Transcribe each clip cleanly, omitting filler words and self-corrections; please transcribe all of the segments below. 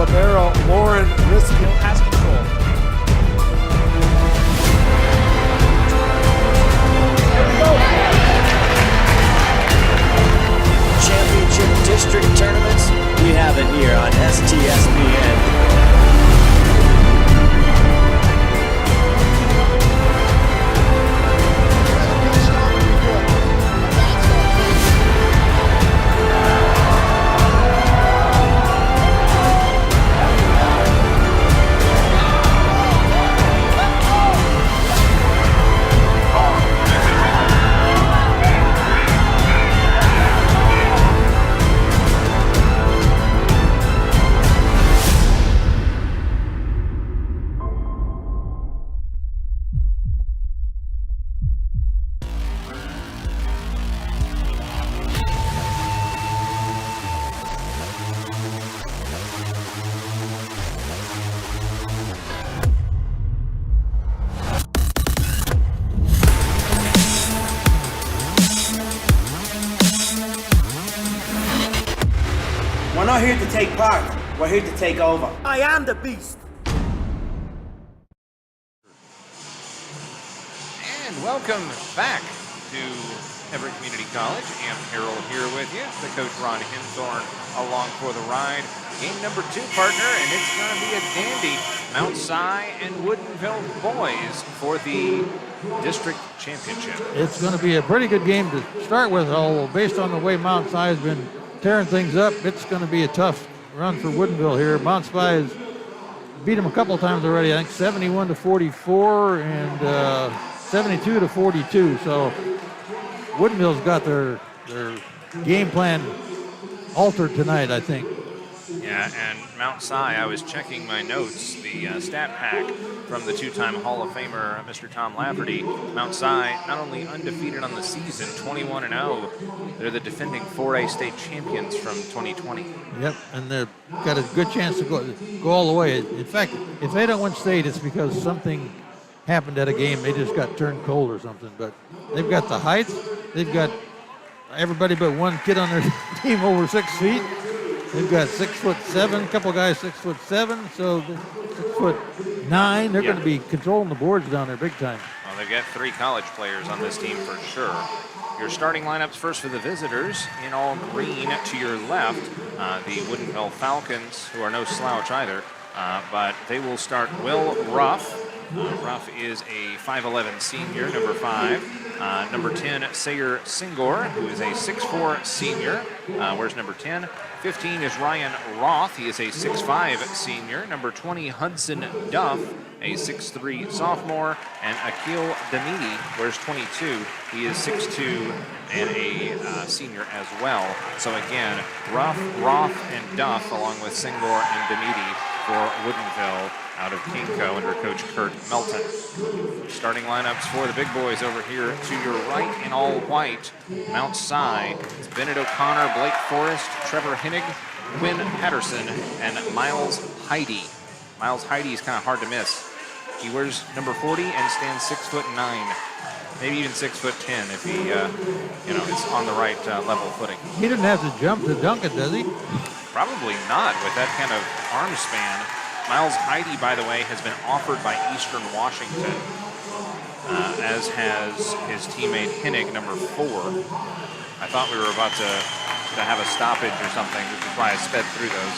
Libero Lauren Riskin has control. Championship district tournaments, we have it here on STSPN. We're not here to take part, we're here to take over. I am the beast. And welcome back to Everett Community College. Amp Harrell here with you, the coach Ron Hinthorn along for the ride. Game number 2, partner, and it's going to be a dandy. Mount Si and Woodinville boys for the district championship. It's going to be a pretty good game to start with, although based on the way Mount Si has been tearing things up, it's going to be a tough run for Woodinville here. Mount Si has beat them a couple of times already, I think 71-44 and 72-42. So Woodinville's got their game plan altered tonight, I think. Yeah, and Mount Si, I was checking my notes, the stat pack from the two-time Hall of Famer, Mr. Tom Lafferty. Mount Si not only undefeated on the season, 21-0, they're the defending 4A state champions from 2020. Yep, and they've got a good chance to go all the way. In fact, if they don't win state, it's because something happened at a game. They just got turned cold or something. But they've got the height. They've got everybody but one kid on their team over 6 feet. They've got 6'7", a couple guys 6'7", so 6'9". They're going to be controlling the boards down there big time. Well, they've got 3 college players on this team for sure. Your starting lineups first for the visitors, in all green to your left, the Woodinville Falcons, who are no slouch either, but they will start Will Ruff. Ruff is a 5'11" senior, number 5. Number 10, Sayer Singor, who is a 6'4" senior. Where's number 10? 15 is Ryan Roth. He is a 6'5" senior. Number 20, Hudson Duff, a 6'3" sophomore. And Akil Damidi, where's 22? He is 6'2" and a senior as well. So again, Ruff, Roth, and Duff, along with Singor and Damidi for Woodinville out of Kinko under Coach Kurt Melton. Starting lineups for the big boys over here to your right in all white. Mount Si, it's Bennett O'Connor, Blake Forrest, Trevor Hennig, Quinn Patterson, and Miles Heidi. Miles Heidi is kind of hard to miss. He wears number 40 and stands 6'9", maybe even 6'10" if he, is on the right level footing. He didn't have to jump to dunk it, does he? Probably not with that kind of arm span. Miles Heidi, by the way, has been offered by Eastern Washington, as has his teammate Hennig, number 4. I thought we were about to have a stoppage or something, which is why I sped through those.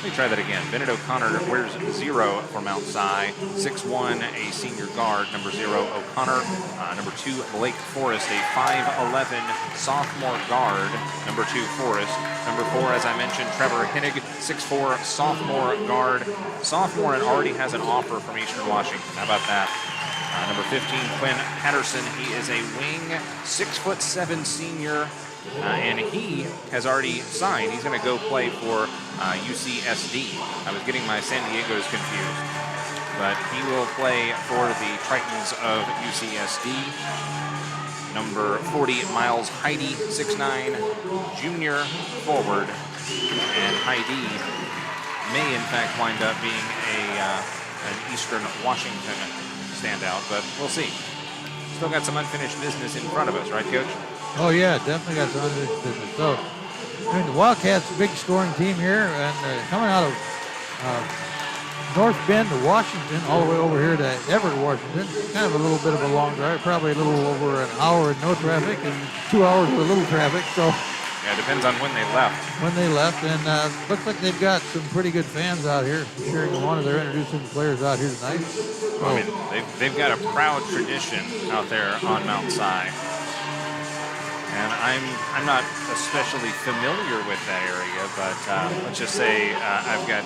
Let me try that again. Bennett O'Connor wears 0 for Mount Si. 6'1", a senior guard, number 0, O'Connor. Number 2, Blake Forrest, a 5'11" sophomore guard, number 2, Forrest. Number 4, as I mentioned, Trevor Hennig, 6'4", sophomore guard. Sophomore and already has an offer from Eastern Washington. How about that? Number 15, Quinn Patterson. He is a wing, 6'7" senior. And he has already signed. He's going to go play for UCSD. I was getting my San Diego's confused. But he will play for the Tritons of UCSD. Number 40, Miles Heidi, 6'9", junior forward. And Heidi may, in fact, wind up being an Eastern Washington standout, but we'll see. Still got some unfinished business in front of us, right, Coach? Oh, yeah, definitely got some unfinished business. So, I mean, the Wildcats, a big scoring team here, and coming out of North Bend to Washington, all the way over here to Everett, Washington. Kind of a little bit of a long drive, probably a little over an hour with no traffic and 2 hours with a little traffic. So Yeah, it depends on when they left. And looks like they've got some pretty good fans out here cheering them on. They're introducing players out here tonight. So, I mean, they've got a proud tradition out there on Mount Si. And I'm not especially familiar with that area, but let's just say I've got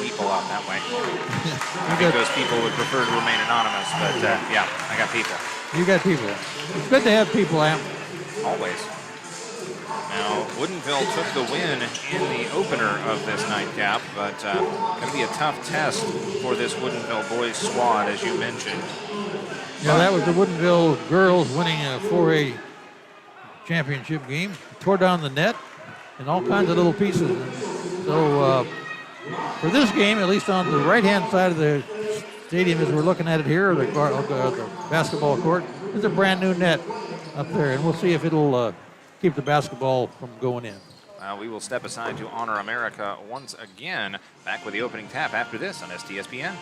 people out that way. I think those people would prefer to remain anonymous, but yeah, I got people. You got people. It's good to have people, Am. Always. Now, Woodinville took the win in the opener of this nightcap, but going to be a tough test for this Woodinville boys squad, as you mentioned. Yeah, that was the Woodinville girls winning a 4A championship game. Tore down the net in all kinds of little pieces. So for this game, at least on the right-hand side of the stadium as we're looking at it here, the basketball court, there's a brand new net up there, and we'll see if it'll keep the basketball from going in. We will step aside to honor America once again. Back with the opening tap after this on STSPN.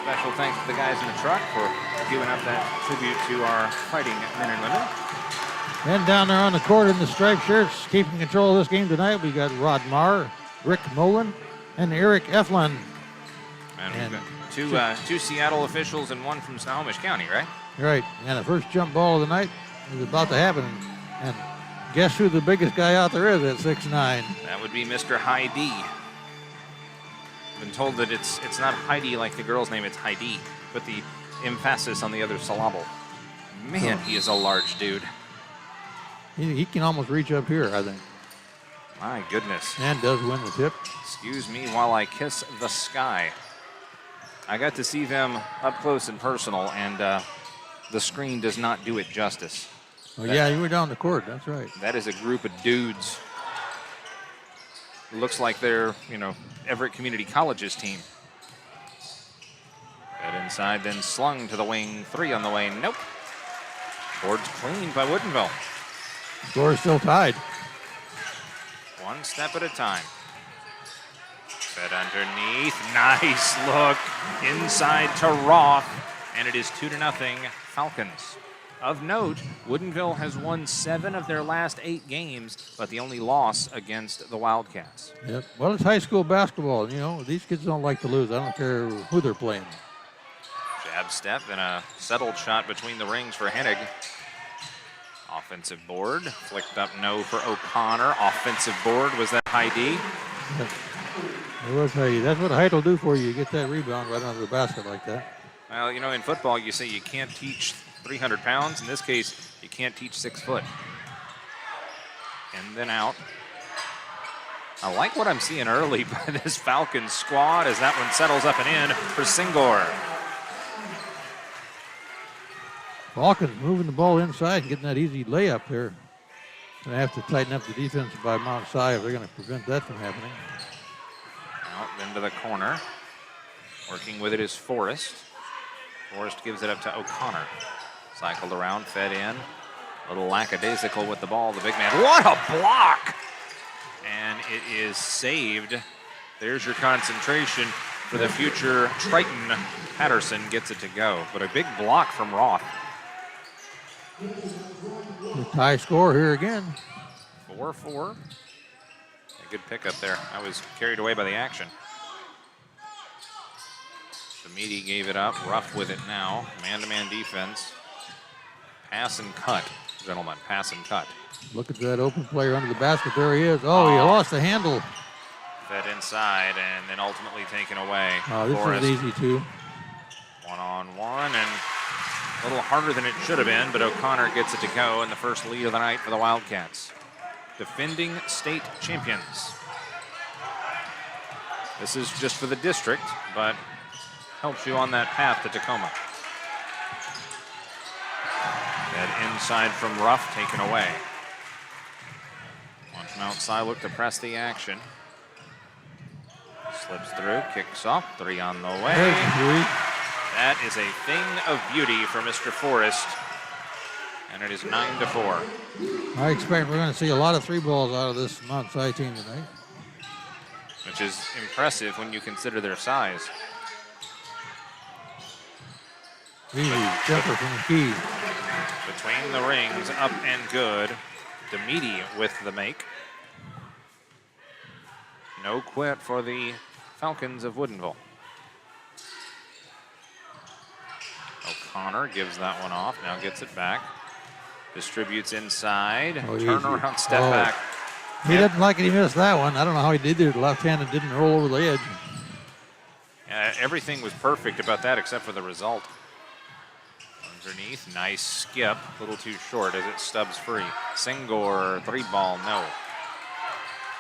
Special thanks to the guys in the truck for giving up that tribute to our fighting men and women. And down there on the court in the striped shirts, keeping control of this game tonight, we got Rod Marr, Rick Nolan, and Eric Eflin. And we've got two Seattle officials and one from Snohomish County, right? Right. And the first jump ball of the night is about to happen. And guess who the biggest guy out there is at 6'9"? That would be Mr. Heidi. Been told that it's not Heidi like the girl's name, it's Heidi. Put the emphasis on the other syllable. Man, he is a large dude. He can almost reach up here, I think. My goodness. And does win the tip. Excuse me while I kiss the sky. I got to see them up close and personal, and the screen does not do it justice. Well, yeah, you were down the court, that's right. That is a group of dudes. Looks like they're, Everett Community College's team. That inside, then slung to the wing. 3 on the way. Nope. Board's cleaned by Woodinville. Score is still tied. One step at a time. Fed underneath. Nice look. Inside to Roth. And it is 2-0 Falcons. Of note, Woodinville has won 7 of their last 8 games, but the only loss against the Wildcats. Yep. Well, it's high school basketball. These kids don't like to lose. I don't care who they're playing. Jab step and a settled shot between the rings for Hennig. Offensive board. Flicked up no for O'Connor. Offensive board. Was that Heidi? It was Heidi. That's what height will do for you. You get that rebound right under the basket like that. Well, in football, you say you can't teach 300 pounds. In this case, you can't teach 6 foot. And then out. I like what I'm seeing early by this Falcons squad as that one settles up and in for Singor. Falcons moving the ball inside and getting that easy layup there. Going to have to tighten up the defense by Mount Si if they're going to prevent that from happening. Out into the corner. Working with it is Forrest. Forrest gives it up to O'Connor. Cycled around, fed in. A little lackadaisical with the ball, the big man. What a block! And it is saved. There's your concentration for the future. Triton Patterson gets it to go, but a big block from Roth. The tie score here again. 4-4. A good pickup there. I was carried away by the action. Samidi gave it up. Rough with it now. Man-to-man defense. Pass and cut, gentlemen. Pass and cut. Look at that open player under the basket. There he is. Oh, he lost the handle. Fed inside and then ultimately taken away. Oh, this Forrest. is easy too. One-on-one and a little harder than it should have been, but O'Connor gets it to go in the first lead of the night for the Wildcats. Defending state champions. This is just for the district, but helps you on that path to Tacoma. That inside from Ruff taken away. Watch Mount Si look to press the action. Slips through, kicks off, 3 on the way. That is a thing of beauty for Mr. Forrest. And it is 9-4. I expect we're going to see a lot of 3 balls out of this Mount Si team tonight. Which is impressive when you consider their size. Easy jumper from the key. Between the rings, up and good. Demidi with the make. No quit for the Falcons of Woodinville. O'Connor gives that one off, now gets it back. Distributes inside, turnaround step back. He didn't like it, he missed that one. I don't know how he did it. Left-handed didn't roll over the edge. Everything was perfect about that except for the result. Underneath, nice skip, a little too short as it stubs free. Singor, 3-ball, no.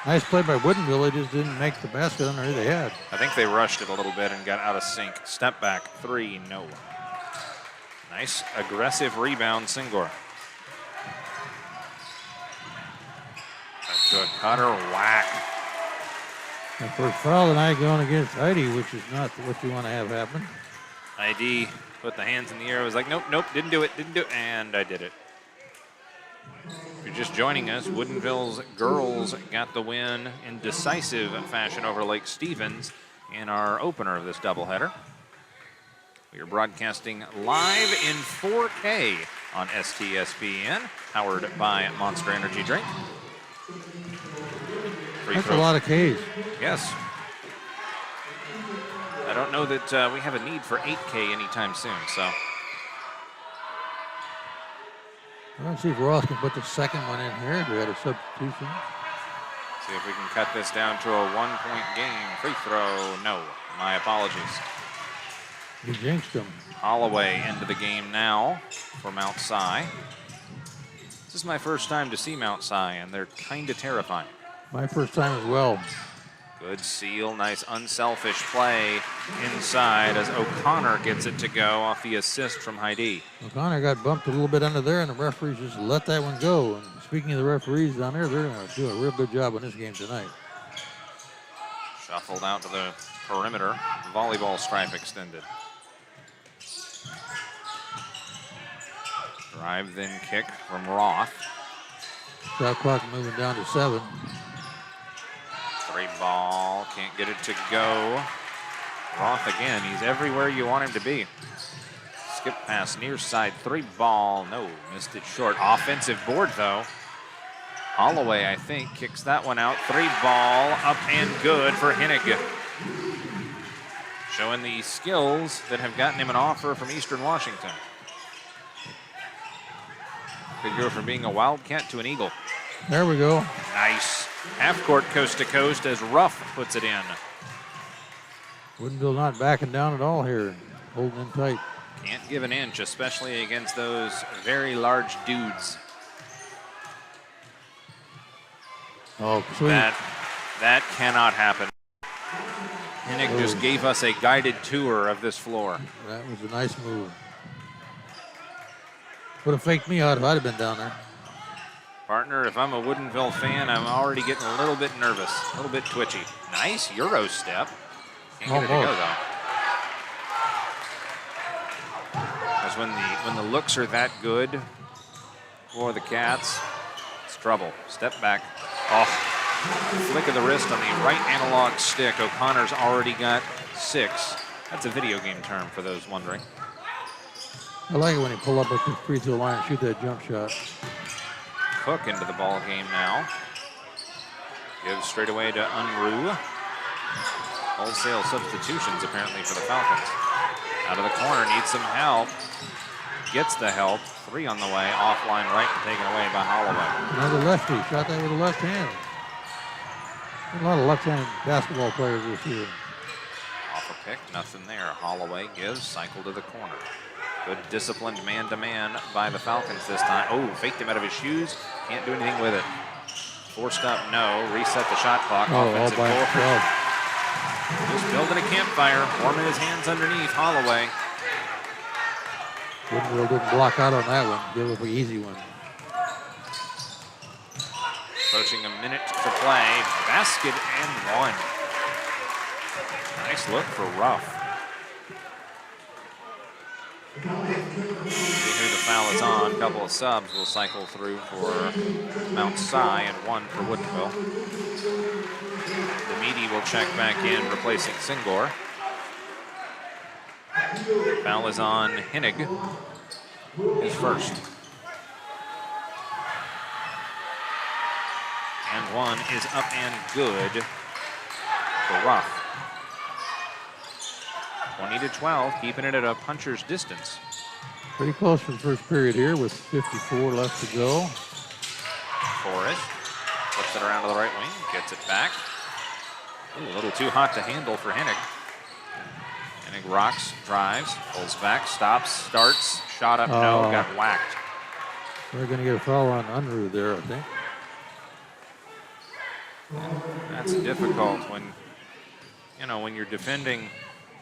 Nice play by Woodinville, they just didn't make the basket under they had. I think they rushed it a little bit and got out of sync. Step back, 3, no. Nice aggressive rebound, Singor. To a cutter, whack. And for foul tonight going against Heidi, which is not what you want to have happen. ID put the hands in the air, was like, nope, nope, didn't do it, and I did it. If you're just joining us, Woodinville's girls got the win in decisive fashion over Lake Stevens in our opener of this doubleheader. We are broadcasting live in 4K on STSPN, powered by Monster Energy Drink. That's a lot of Ks. Yes. I don't know that we have a need for 8K anytime soon, so. Let's see if Ross can put the second one in here. We had a substitution. See if we can cut this down to a 1-point game. Free throw, no. My apologies. You jinxed him. Holloway into the game now for Mount Si. This is my first time to see Mount Si, and they're kind of terrifying. My first time as well. Good seal, nice unselfish play inside as O'Connor gets it to go off the assist from Heidi. O'Connor got bumped a little bit under there, and the referees just let that one go. And speaking of the referees down there, they're going to do a real good job on this game tonight. Shuffled out to the perimeter, volleyball stripe extended. Drive, then kick from Roth. Shot clock moving down to 7. 3-ball, can't get it to go. Roth again, he's everywhere you want him to be. Skip pass near side, 3-ball, no, missed it short. Offensive board though. Holloway, I think, kicks that one out. 3-ball, up and good for Hennig. Showing the skills that have gotten him an offer from Eastern Washington. Could go from being a Wildcat to an Eagle. There we go. Nice. Half court coast to coast as Ruff puts it in. Woodinville not backing down at all here. Holding in tight. Can't give an inch, especially against those very large dudes. Oh, sweet. That cannot happen. Hennig just gave us a guided tour of this floor. That was a nice move. Would have faked me out if I'd have been down there. Partner, if I'm a Woodinville fan, I'm already getting a little bit nervous, a little bit twitchy. Nice Euro step. Can't get it to go, though. when the looks are that good for the Cats, it's trouble. Step back. Oh, flick of the wrist on the right analog stick. O'Connor's already got 6. That's a video game term for those wondering. I like it when you pull up at the free throw line and shoot that jump shot. Cook into the ball game now. Gives straight away to Unruh. Wholesale substitutions apparently for the Falcons. Out of the corner, needs some help. Gets the help. 3 on the way. Offline right, taken away by Holloway. Another lefty. Shot that with a left hand. A lot of left-handed basketball players this year. Off a pick, nothing there. Holloway gives, cycle to the corner. Good disciplined man-to-man by the Falcons this time. Oh, faked him out of his shoes. Can't do anything with it. Forced up, no. Reset the shot clock. Offensive all by goal. himself. Just building a campfire, warming his hands underneath. Holloway. Woodinville didn't block out on that one. Give up an easy one. Approaching a minute to play. Basket and 1. Nice look for Ruff. See who the foul is on. A couple of subs will cycle through for Mount Si and 1 for Woodinville. The Meady will check back in, replacing Singor. Foul is on Hennig, his first. And 1 is up and good for Ruff. 20-12, keeping it at a puncher's distance. Pretty close for the first period here with 54 left to go. Forrest flips it around to the right wing, gets it back. Ooh, a little too hot to handle for Hennig. Hennig rocks, drives, pulls back, stops, starts, shot up, no, got whacked. We're going to get a foul on Unruh there, I think. That's difficult when, when you're defending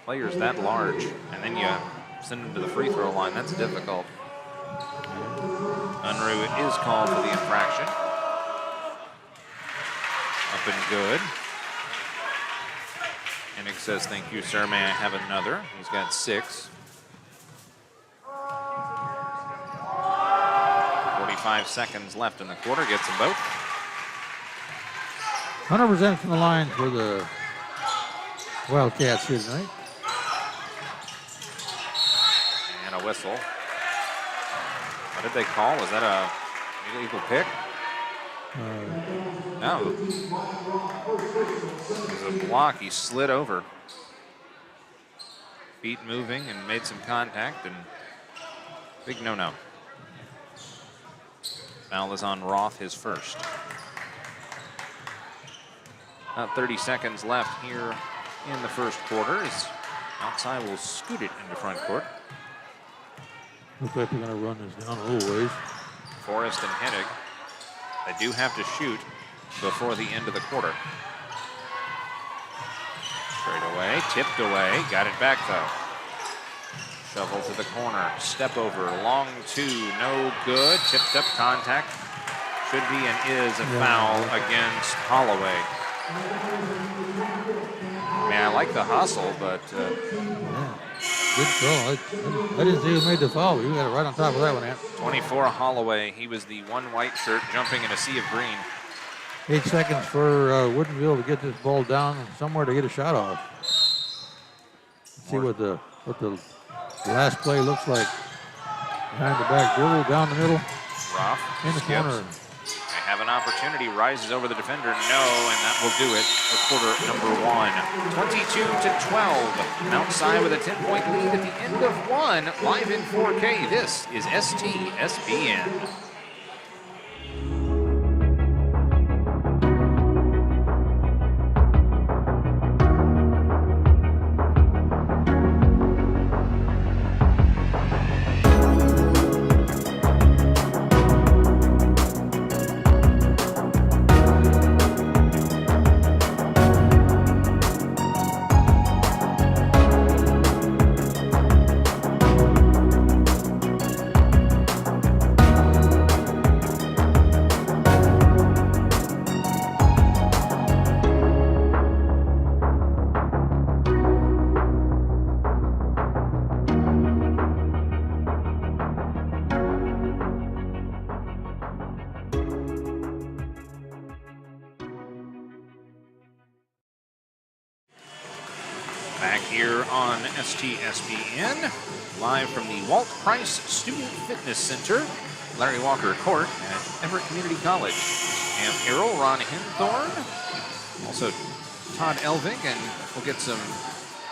players that large and then you send them to the free throw line. That's difficult. Unruh is called for the infraction. Up and good. Hennig says, "Thank you, sir. May I have another?" He's got 6. 45 seconds left in the quarter. Gets them both. 100% from the line for the Wildcats here tonight. And a whistle. What did they call? Was that a illegal pick? No. It was a block. He slid over. Feet moving and made some contact, and big no-no. Foul is on Roth, his first. About 30 seconds left here in the first quarter as outside will scoot it into front court. Looks like they're going to run this down a little ways. Forrest and Hennig. They do have to shoot before the end of the quarter. Straight away, tipped away, got it back though. Shovel to the corner, step over, long 2, no good. Tipped up, contact. Should be and is a foul against Holloway. Man, I like the hustle, but good call. I didn't see who made the foul. You got it right on top of that one, Ant. 24 Holloway. He was the one white shirt jumping in a sea of green. 8 seconds for Woodinville to get this ball down somewhere to get a shot off. Let's see what the last play looks like. Behind the back dribble, down the middle. Ruff in the corner. They have an opportunity, rises over the defender, no, and that will do it for quarter number 1. 22-12. Mount Si with a 10-point lead at the end of 1. Live in 4K, this is STSPN. on STSPN, live from the Walt Price Student Fitness Center, Larry Walker Court at Everett Community College. Cam Harrell, Ron Hinthorn, also Todd Elving, and we'll get some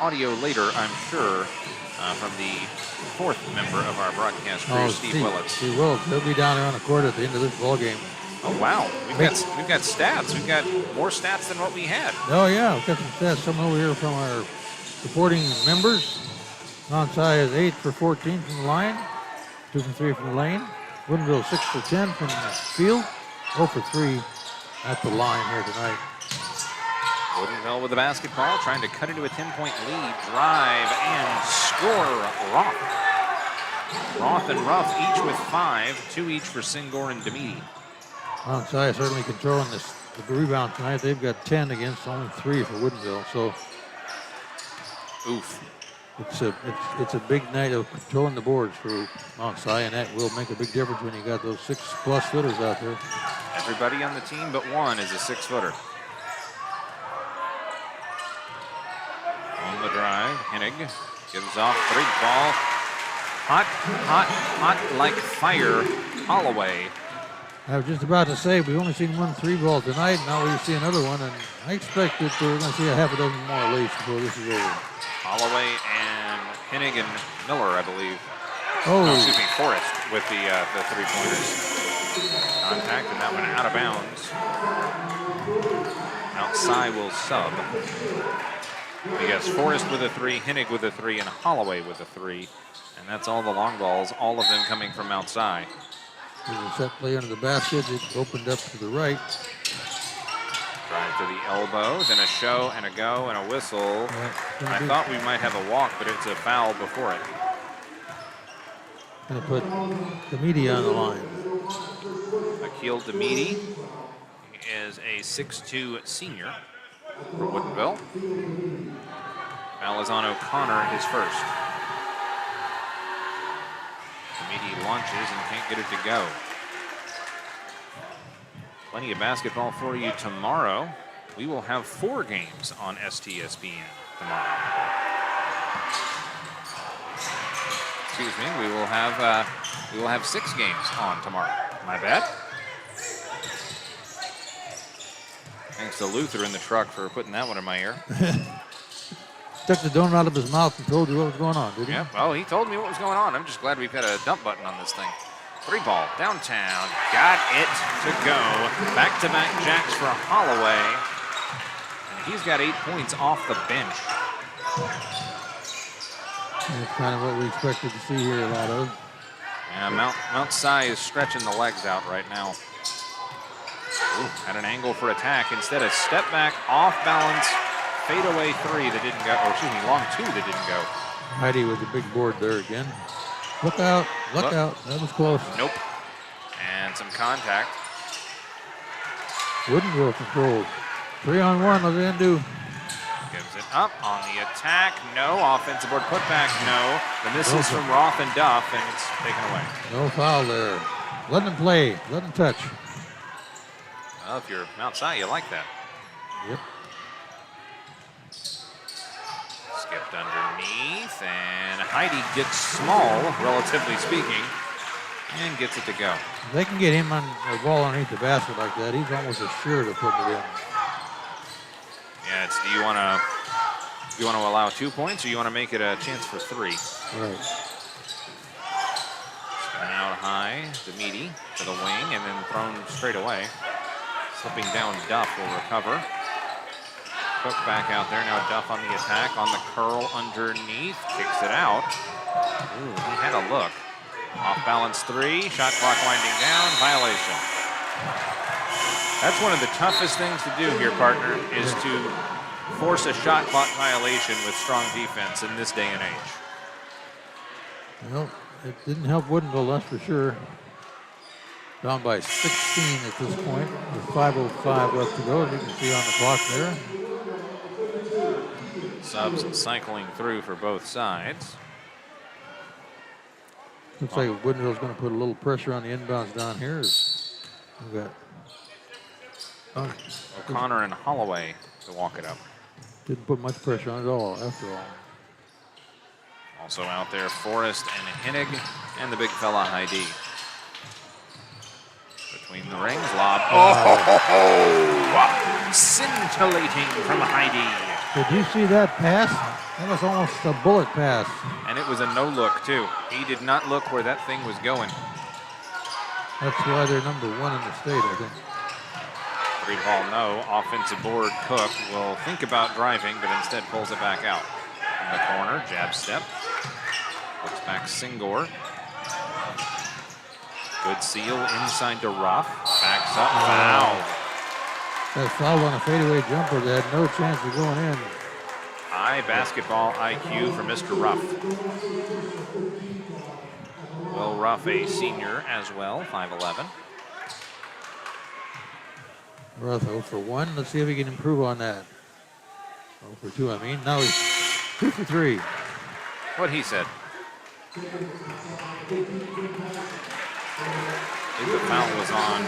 audio later, I'm sure, from the fourth member of our broadcast crew, Steve Willits. Steve Willits, he'll be down there on the court at the end of this ball game. Oh wow, we've got stats. We've got more stats than what we had. Oh yeah, we've got some stats coming over here from our supporting members. Onside is 8 for 14 from the line, 2 for 3 from the lane. Woodinville 6 for 10 from the field, 0 for 3 at the line here tonight. Woodinville with the basketball, trying to cut into a 10-point lead. Drive and score. Roth and Ruff each with 5, 2 each for Singor and Demidi. Onside certainly controlling the rebound tonight. They've got 10 against only 3 for Woodinville. So, oof. It's a big night of controlling the boards for Onside, and that will make a big difference when you got those 6+ footers out there. Everybody on the team but one is a 6-footer. On the drive, Hennig gives off 3 ball. Hot like fire. Holloway. I was just about to say, we've only seen 1 3-ball tonight, and now we see another one, and I expect that we're going to see a half a dozen more at least before this is over. Holloway and Hennig and Miller, I believe. Oh, excuse me, Forrest with the 3-pointers. Contact, and that went out of bounds. Outside will sub. He has Forrest with a 3, Hennig with a 3, and Holloway with a 3. And that's all the long balls, all of them coming from outside. there's a set play under the basket. It opened up to the right. Drive to the elbow, then a show and a go and a whistle. I thought we might have a walk, but it's a foul before it. Going to put Demidi on the line. Akil Demidi is a 6'2" senior for Woodinville. Foul is on O'Connor, his first. Demidi launches and can't get it to go. Plenty of basketball for you tomorrow. We will have 4 games on STSPN tomorrow. Excuse me, we will have 6 games on tomorrow. My bad. Thanks to Luther in the truck for putting that one in my ear. Took the donut out of his mouth and told you what was going on, did he? Yeah, well, he told me what was going on. I'm just glad we've got a dump button on this thing. 3-ball, downtown, got it to go. Back-to-back jacks for Holloway. And he's got 8 points off the bench. That's kind of what we expected to see here a lot of. Yeah, Mount Si is stretching the legs out right now. Ooh, at an angle for attack. Instead, a step back, off balance, fadeaway 3 that didn't go, or excuse me, long 2 that didn't go. Heidi with the big board there again. Look out, look out. That was close. Nope. And some contact. Woodinville controlled. 3-on-1, what's it do? Gives it up on the attack. No. Offensive board putback. No. The misses from Roth and Duff, and it's taken away. No foul there. Let them play. Let them touch. Well, if you're outside, you like that. Yep. Skipped underneath, and Heidi gets small, relatively speaking, and gets it to go. If they can get him on the ball underneath the basket like that, he's almost assured of putting it in. Yeah, it's, do you want to allow 2 points, or you want to make it a chance for 3? Right. Spin out high, Demidi to the wing, and then thrown straight away. Slipping down, Duff will recover. Cook back out there, now Duff on the attack, on the curl underneath, kicks it out. Ooh, he had a look. Off balance 3, shot clock winding down, violation. That's one of the toughest things to do here, partner, is to force a shot clock violation with strong defense in this day and age. Well, it didn't help Woodinville, that's for sure. Down by 16 at this point, with 5:05 left to go, as you can see on the clock there. Subs cycling through for both sides. Looks like Woodinville's going to put a little pressure on the inbounds down here. We've got O'Connor and Holloway to walk it up. didn't put much pressure on it at all, after all. Also out there, Forrest and Hennig, and the big fella, Heidi. Between the rings, lob. Oh, scintillating from Heidi. Did you see that pass? That was almost a bullet pass. And it was a no-look, too. He did not look where that thing was going. That's why they're number 1 in the state, I think. 3-ball no. Offensive board, Cook will think about driving, but instead pulls it back out. In the corner, jab step. Looks back Singor. Good seal inside to Ruff. Backs up, foul. That foul on a fadeaway jumper that had no chance of going in. High basketball IQ for Mr. Ruff. Will Ruff, a senior as well, 5'11". Ruff 0 for 1. Let's see if he can improve on that. 0 for 2, I mean. Now he's 2 for 3. What he said. I think the foul was on.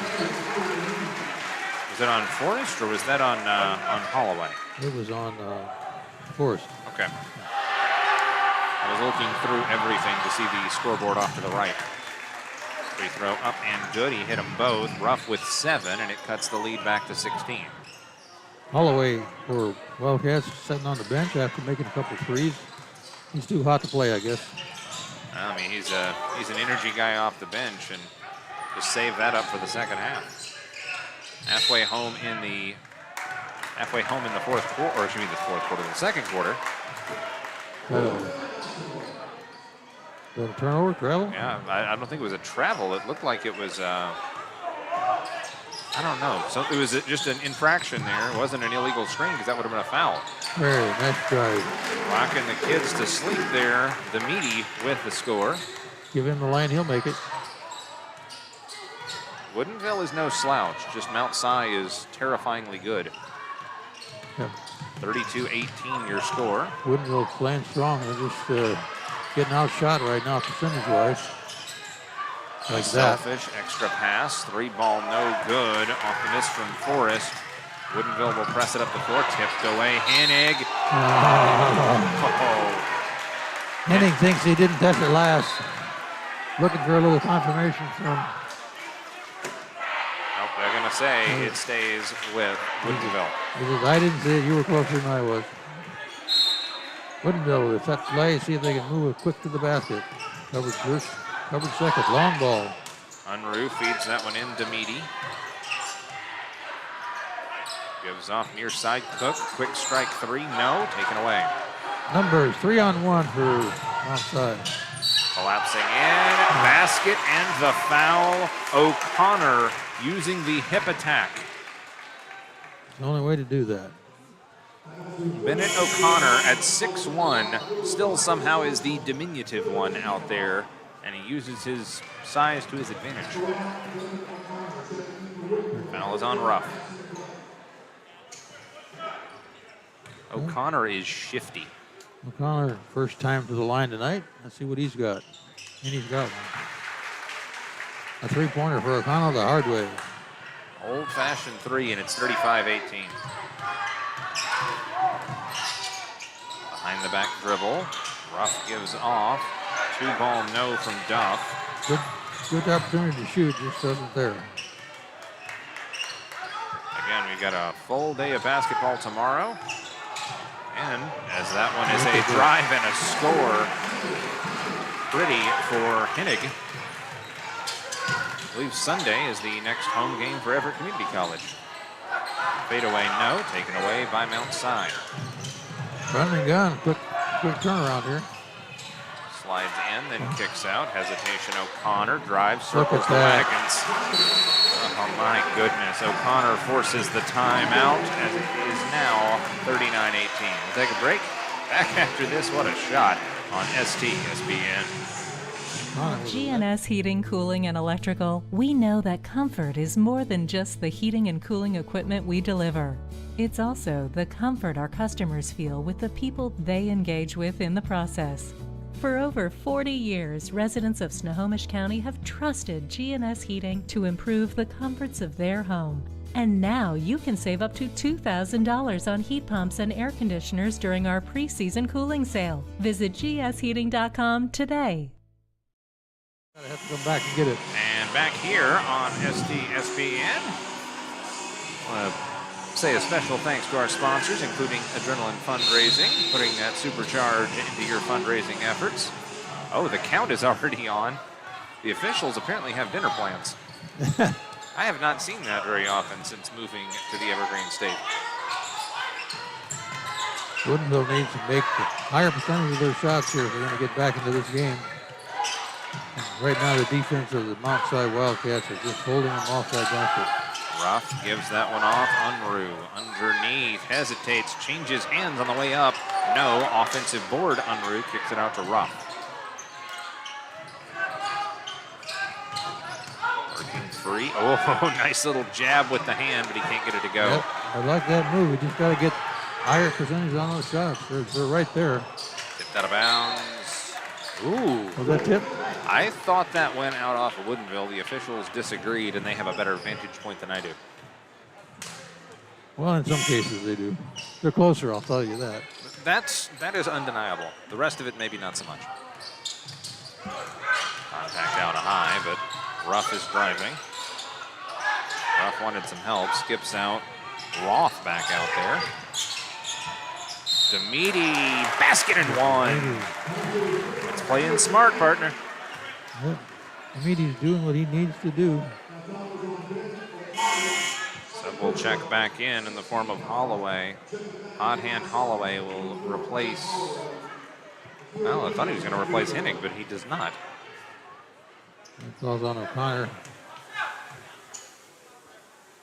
Was it on Forrest or was that on Holloway? It was on Forrest. Okay. I was looking through everything to see the scoreboard off to the right. Free throw up and good. He hit them both. Ruff with 7, and it cuts the lead back to 16. Holloway for Wildcats sitting on the bench after making a couple threes. He's too hot to play, I guess. I mean, he's an energy guy off the bench, and just save that up for the second half. Halfway home in the fourth quarter, or excuse me, the second quarter. The turnover, travel? Yeah, I don't think it was a travel. It looked like it was, I don't know. So it was just an infraction there. It wasn't an illegal screen because that would have been a foul. Very nice drive. Rocking the kids to sleep there. The meaty with the score. Give him the line, he'll make it. Woodinville is no slouch. Just Mount Si is terrifyingly good. Yeah. 32-18 your score. Woodinville playing strong. They're just getting outshot right now percentage-wise. Like that. Selfish, extra pass. 3-ball no good. Off the miss from Forrest. Woodinville will press it up the floor. Tipped away. Hennig. Hennig thinks he didn't touch it last. Looking for a little confirmation from. Nope, they're going to say it stays with Woodinville. He says, I didn't see it. You were closer than I was. Woodinville, if that play, see if they can move it quick to the basket. Covered first, covered second. Long ball. Unruh feeds that one in to Meady. Gives off near side. Cook. Quick strike 3. No. Taken away. Numbers 3-on-1 for outside. Collapsing in. Basket and the foul. O'Connor using the hip attack. It's the only way to do that. Bennett O'Connor at 6'1", still somehow is the diminutive one out there, and he uses his size to his advantage. Foul is on Ruff. O'Connor is shifty. O'Connor, first time to the line tonight. Let's see what he's got. And he's got one. A three-pointer for O'Connor the hard way. Old-fashioned 3, and it's 35-18. Behind the back dribble. Ruff gives off. 2-ball no from Duff. Good opportunity to shoot, just wasn't there. Again, we've got a full day of basketball tomorrow. And as that one is a drive and a score, pretty for Hennig. I believe Sunday is the next home game for Everett Community College. Fadeaway no, taken away by Mount Si. Run and gun, quick turnaround here. Slides in, then kicks out. Hesitation, O'Connor drives, Look circles at the that. wagons. Oh my goodness, O'Connor forces the timeout as it is now 39-18. We'll take a break. Back after this, what a shot on STSPN. GNS Heating, Cooling, and Electrical, we know that comfort is more than just the heating and cooling equipment we deliver. It's also the comfort our customers feel with the people they engage with in the process. For over 40 years, residents of Snohomish County have trusted GNS Heating to improve the comforts of their home. And now you can save up to $2,000 on heat pumps and air conditioners during our preseason cooling sale. Visit gsheating.com today. I have to come back and get it. And back here on STSPN, I want to say a special thanks to our sponsors, including Adrenaline Fundraising, putting that supercharge into your fundraising efforts. Oh, the count is already on. The officials apparently have dinner plans. I have not seen that very often since moving to the Evergreen State. Woodinville needs to make a higher percentage of their shots here if they're going to get back into this game. And right now, the defense of the Mount Si Wildcats are just holding them off that basket. Ruff gives that one off. Unruh underneath, hesitates, changes hands on the way up. No, offensive board. Unruh kicks it out to Ruff. Working free. Oh, nice little jab with the hand, but he can't get it to go. Yep, I like that move. You just got to get higher percentage on those shots. They're right there. Tipped out of bounds. Ooh. Was that tip? I thought that went out off of Woodinville. The officials disagreed, and they have a better vantage point than I do. Well, in some cases they do. They're closer, I'll tell you that. That is undeniable. The rest of it, maybe not so much. Contact out high, but Ruff is driving. Ruff wanted some help. Skips out. Roth back out there. Demidi, basket and one. It's playing smart, partner. Yep. Demidi's doing what he needs to do. So we'll check back in the form of Holloway. Hot hand Holloway will replace. Well, I thought he was going to replace Hennig, but he does not. That falls on O'Connor.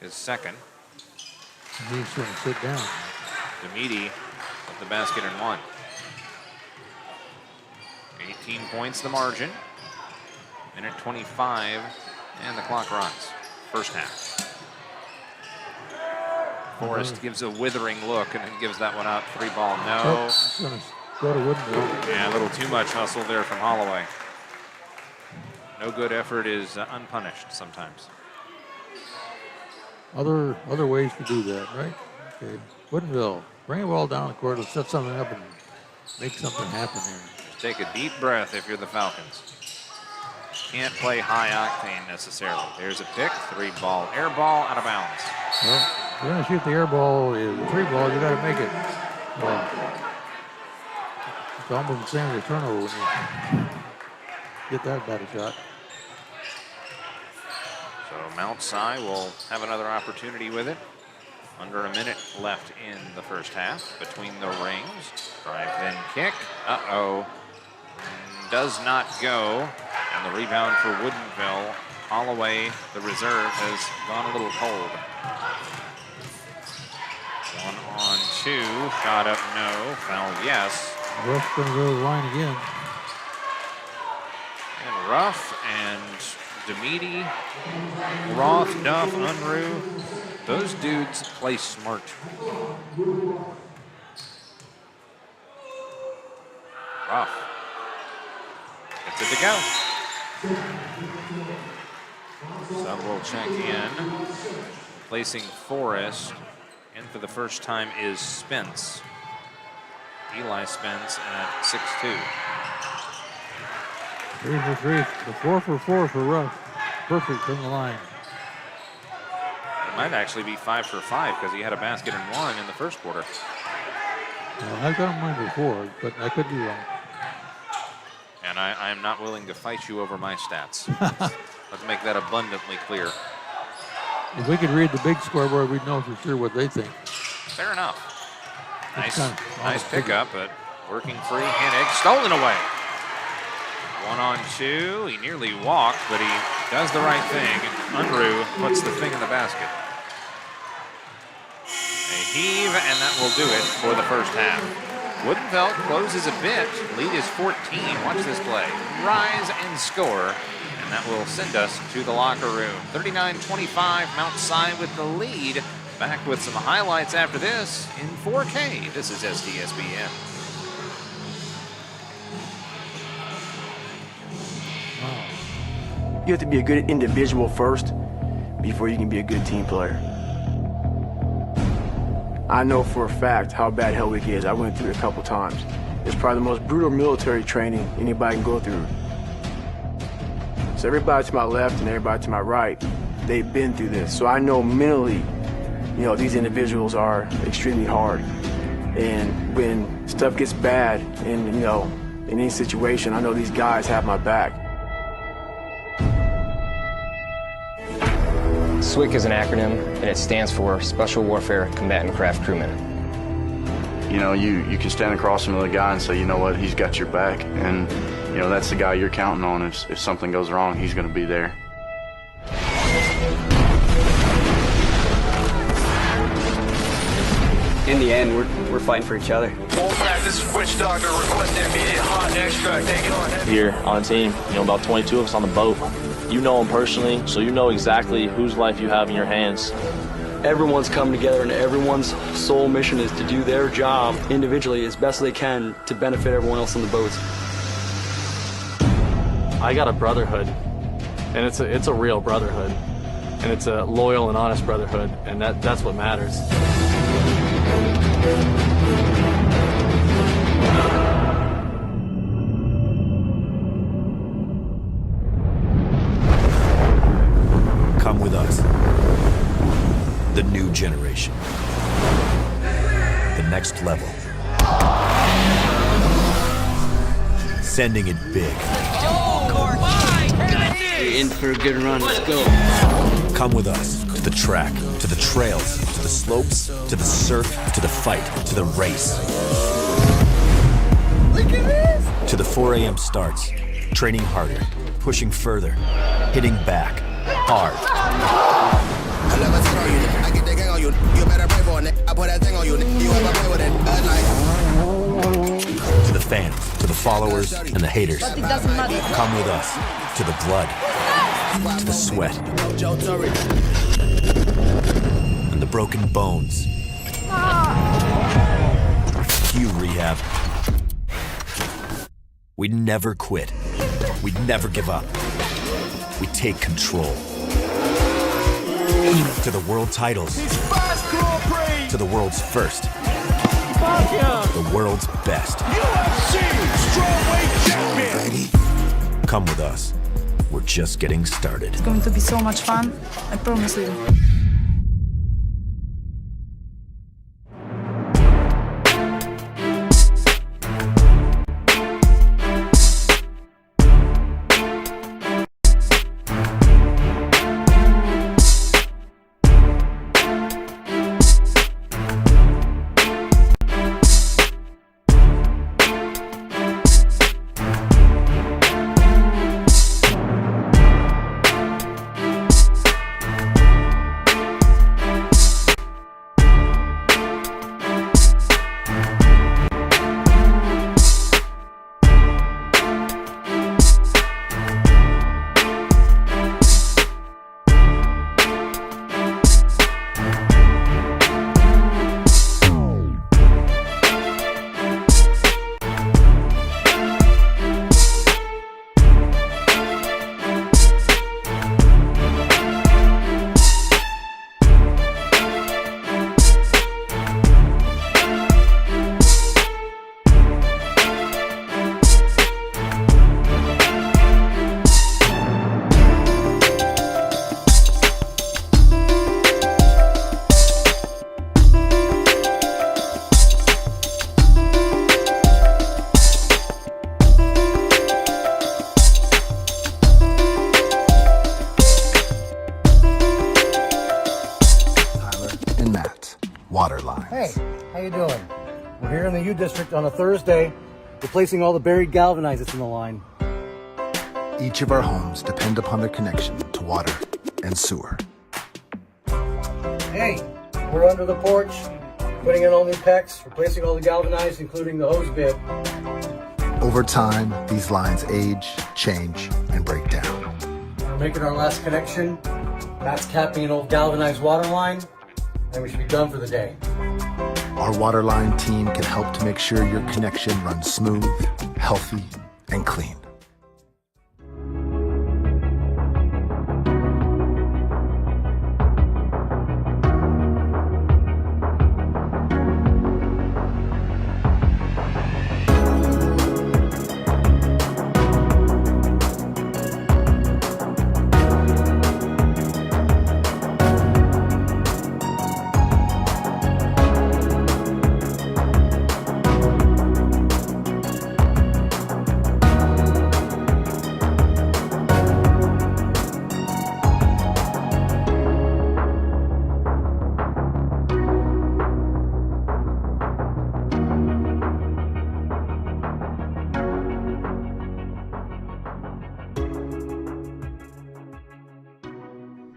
His second. He's going to sit down. Demidi with the basket and one. 18 points the margin. Minute 25, and the clock runs. First half. Forrest gives a withering look and then gives that one up. 3-ball, no. It's going to go to Woodinville. Yeah, a little too much hustle there from Holloway. No good effort is unpunished sometimes. Other ways to do that, right? Okay. Woodinville, bring it all down the court. Let's set something up and make something happen here. Take a deep breath if you're the Falcons. Can't play high octane necessarily. There's a pick, 3-ball, air ball, out of bounds. Well, if you're going to shoot the air ball, the 3-ball, you got to make it. It's almost the same as a turnover when you get that bad a shot. So Mount Si will have another opportunity with it. Under a minute left in the first half. Between the rings. Drive, then kick. Uh-oh. Does not go. And the rebound for Woodinville. Holloway, the reserve, has gone a little cold. 1-on-2. Shot up, no. Foul, yes. Ruff's going to go to the line again. And Ruff and Demidi, Roth, Duff, Unruh. Those dudes play smart. Ruff. Gets it to go. Sub will check in. Placing Forrest. In for the first time is Spence. Eli Spence at 6'2". 3 for 3. The 4 for 4 for Ruff. Perfect from the line. It might actually be 5 for 5 because he had a basket and one in the first quarter. I've got mine before, but I could be wrong. And I am not willing to fight you over my stats. Let's make that abundantly clear. If we could read the big scoreboard, we'd know for sure what they think. Fair enough. Nice, kind of nice pickup, but working free. Hennig stolen away. 1-on-2. He nearly walked, but he does the right thing. Unruh puts the thing in the basket. A heave, and that will do it for the first half. Woodinville closes a bit. Lead is 14. Watch this play. Rise and score. And that will send us to the locker room. 39-25, Mount Si with the lead. Back with some highlights after this in 4K. This is STSPN. You have to be a good individual first before you can be a good team player. I know for a fact how bad Hell Week is. I went through it a couple times. It's probably the most brutal military training anybody can go through. So everybody to my left and everybody to my right, they've been through this. So I know mentally, you know, these individuals are extremely hard. And when stuff gets bad and, you know, in any situation, I know these guys have my back. SWCC is an acronym, and it stands for Special Warfare Combatant Craft Crewman. You know, you can stand across from the guy and say, you know what, he's got your back. And, you know, that's the guy you're counting on. If something goes wrong, he's going to be there. In the end, we're fighting for each other. This is Witch Doctor requesting immediate hot extract. Take it on. Here on the team, you know, about 22 of us on the boat. You know them personally, so you know exactly whose life you have in your hands. Everyone's coming together, and everyone's sole mission is to do their job individually as best they can to benefit everyone else on the boats. I got a brotherhood, and it's a real brotherhood, and it's a loyal and honest brotherhood, and that's what matters. Come with us. The new generation. The next level. Sending it big. You're in for a good run. Let's go. Come with us to the track, to the trails, to the slopes, to the surf, to the fight, to the race. Look at this! To the 4 a.m. starts, training harder, pushing further, hitting back, hard. I never turn on you, I get the gang on you. You better pray for it, I put that thing on you. You ever play with it? To the fans, to the followers, and the haters. But it doesn't matter. Come with us to the blood, to the sweat, and the broken bones. Cue rehab. We never quit. We never give up. We take control. To the world titles. To the world's first. The world's best. UFC Strawweight Champion. Come with us. We're just getting started. It's going to be so much fun, I promise you. Hey, how you doing? We're here in the U District on a Thursday, replacing all the buried galvanizers in the line. Each of our homes depend upon their connection to water and sewer. Hey, we're under the porch, putting in all new PEX, replacing all the galvanized, including the hose bib. Over time, these lines age, change, and break down. We're making our last connection. Matt's capping an old galvanized water line, and we should be done for the day. Our water line team can help to make sure your connection runs smooth, healthy, and clean.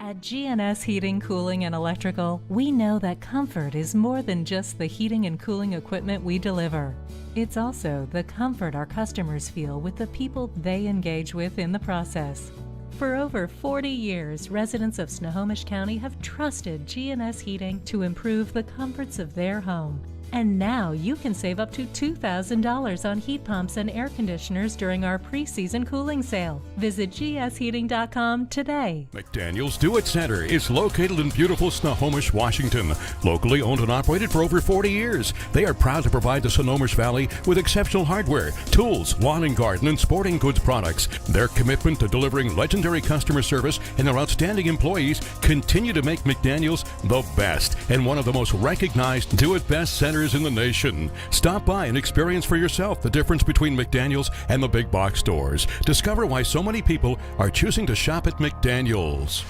At GNS Heating, Cooling, and Electrical, we know that comfort is more than just the heating and cooling equipment we deliver. It's also the comfort our customers feel with the people they engage with in the process. For over 40 years, residents of Snohomish County have trusted GNS Heating to improve the comforts of their home. And now you can save up to $2,000 on heat pumps and air conditioners during our pre-season cooling sale. Visit gsheating.com today. McDaniel's Do It Center is located in beautiful Snohomish, Washington. Locally owned and operated for over 40 years, they are proud to provide the Snohomish Valley with exceptional hardware, tools, lawn and garden, and sporting goods products. Their commitment to delivering legendary customer service and their outstanding employees continue to make McDaniel's the best and one of the most recognized Do It Best centers in the nation. Stop by and experience for yourself the difference between McDaniel's and the big box stores. Discover why so many people are choosing to shop at McDaniel's.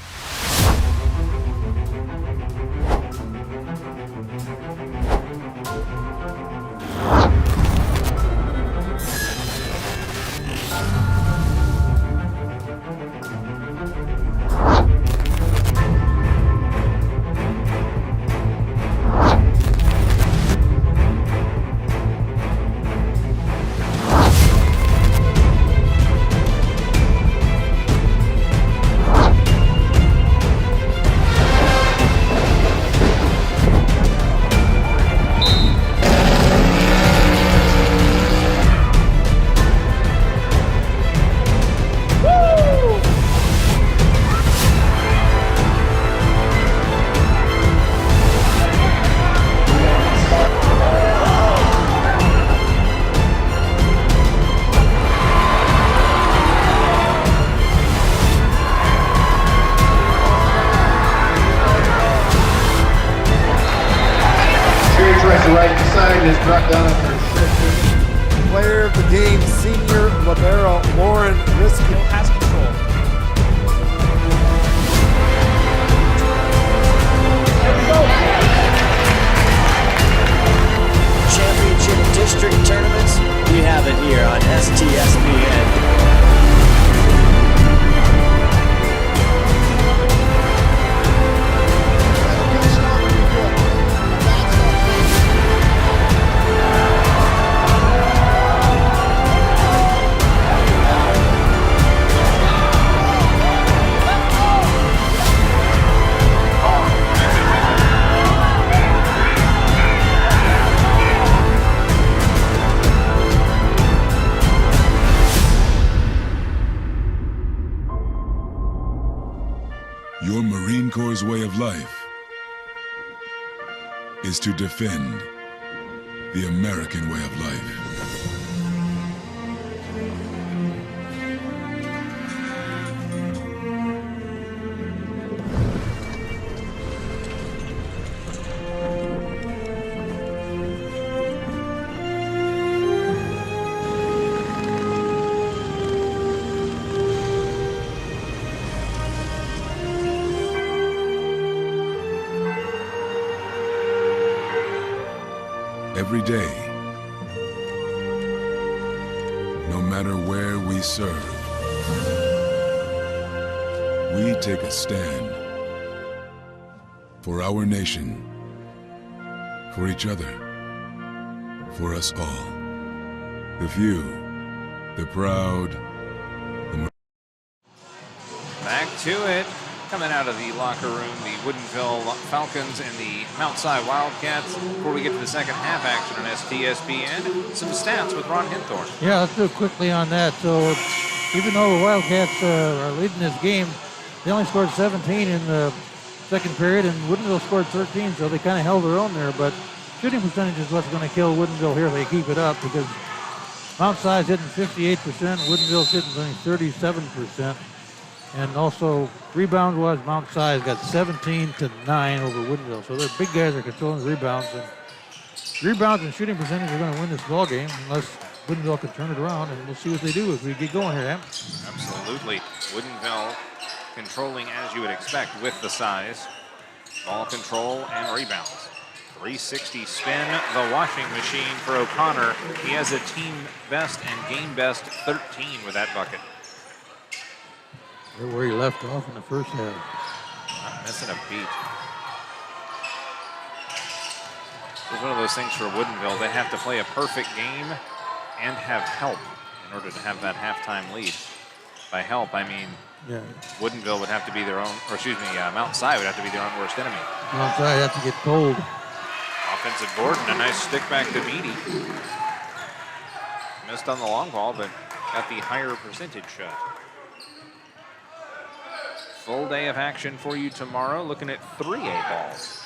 Player of the game, senior libero Lauren WES-KING has control. Championship district tournaments, we have it here on STSPN. Your Marine Corps' way of life is to defend the American way of life. Every day, no matter where we serve, we take a stand for our nation, for each other, for us all. The few, the proud, the... Back to it. Coming out of the locker room, the Woodinville Falcons and the Mount Si Wildcats. Before we get to the second half action on STSPN, some stats with Ron Hinthorn. Yeah, let's do it quickly on that. So even though the Wildcats are leading this game, they only scored 17 in the second period, and Woodinville scored 13, so they kind of held their own there. But shooting percentage is what's going to kill Woodinville here if they keep it up, because Mount Si's hitting 58%, Woodinville's hitting only 37%. And also, rebound-wise, Mount Si's got 17-9 over Woodinville. So their big guys are controlling the rebounds. And rebounds and shooting percentage are going to win this ball game unless Woodinville can turn it around. And we'll see what they do as we get going here, Em. Absolutely. Woodinville controlling as you would expect with the size. Ball control and rebounds. 360 spin, the washing machine for O'Connor. He has a team best and game best 13 with that bucket. Where he left off in the first half. Not missing a beat. It's one of those things for Woodinville. They have to play a perfect game and have help in order to have that halftime lead. By help, I mean Woodinville would have to be their own, or excuse me, Mount Si would have to be their own worst enemy. Mount Si have to get cold. Offensive board and a nice stick back to Meady. Missed on the long ball, but got the higher percentage shot. Full day of action for you tomorrow. Looking at 3A balls.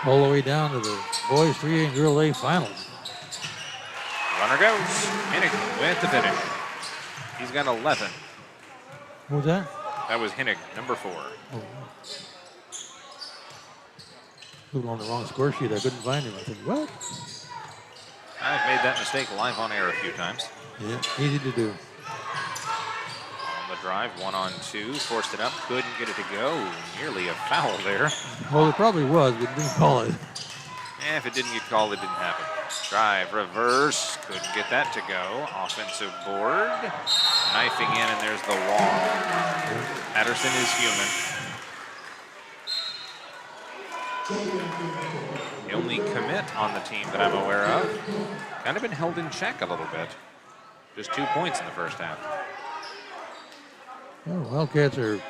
All the way down to the boys 3A and girl A finals. Runner goes. Hennig with the finish. He's got 11. What was that? That was Hennig, number 4. Oh. Moved on the wrong score sheet. I couldn't find him. I think, what? I've made that mistake live on air a few times. Yeah, easy to do. On the drive, 1-on-2, forced it up, couldn't get it to go. Nearly a foul there. Well, it probably was, but didn't call it. If it didn't get called, it didn't happen. Drive, reverse, couldn't get that to go. Offensive board, knifing in, and there's the wall. Patterson is human. The only commit on the team that I'm aware of. Kind of been held in check a little bit. Just 2 points in the first half. Well, Wildcats are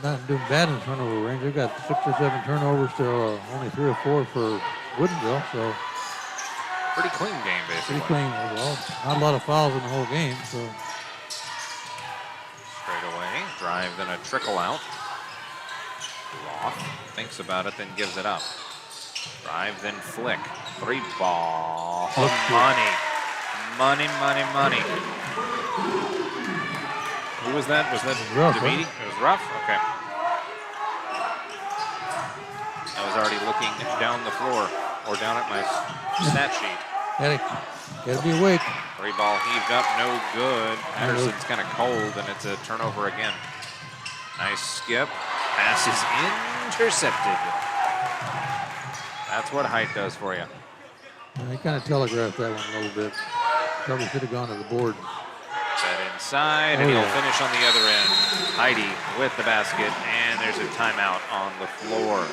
not doing bad in turnover range. They've got 6 or 7 turnovers to only 3 or 4 for Woodinville, so. Pretty clean game, basically. Pretty clean. Well, not a lot of fouls in the whole game, so. Straight away, drive, then a trickle out. Roth thinks about it, then gives it up. Drive, then flick. 3 ball. Money. Money, money, money. Who was that? Was that Demedy? It was Rough? Okay. I was already looking down the floor, or down at my stat sheet. Gotta be awake. 3 ball heaved up, no good. Patterson's kind of cold, and it's a turnover again. Nice skip. Pass is intercepted. That's what height does for you. They kind of telegraphed that one a little bit. Probably should have gone to the board. Set inside, and he'll finish on the other end. Heidi with the basket, and there's a timeout on the floor.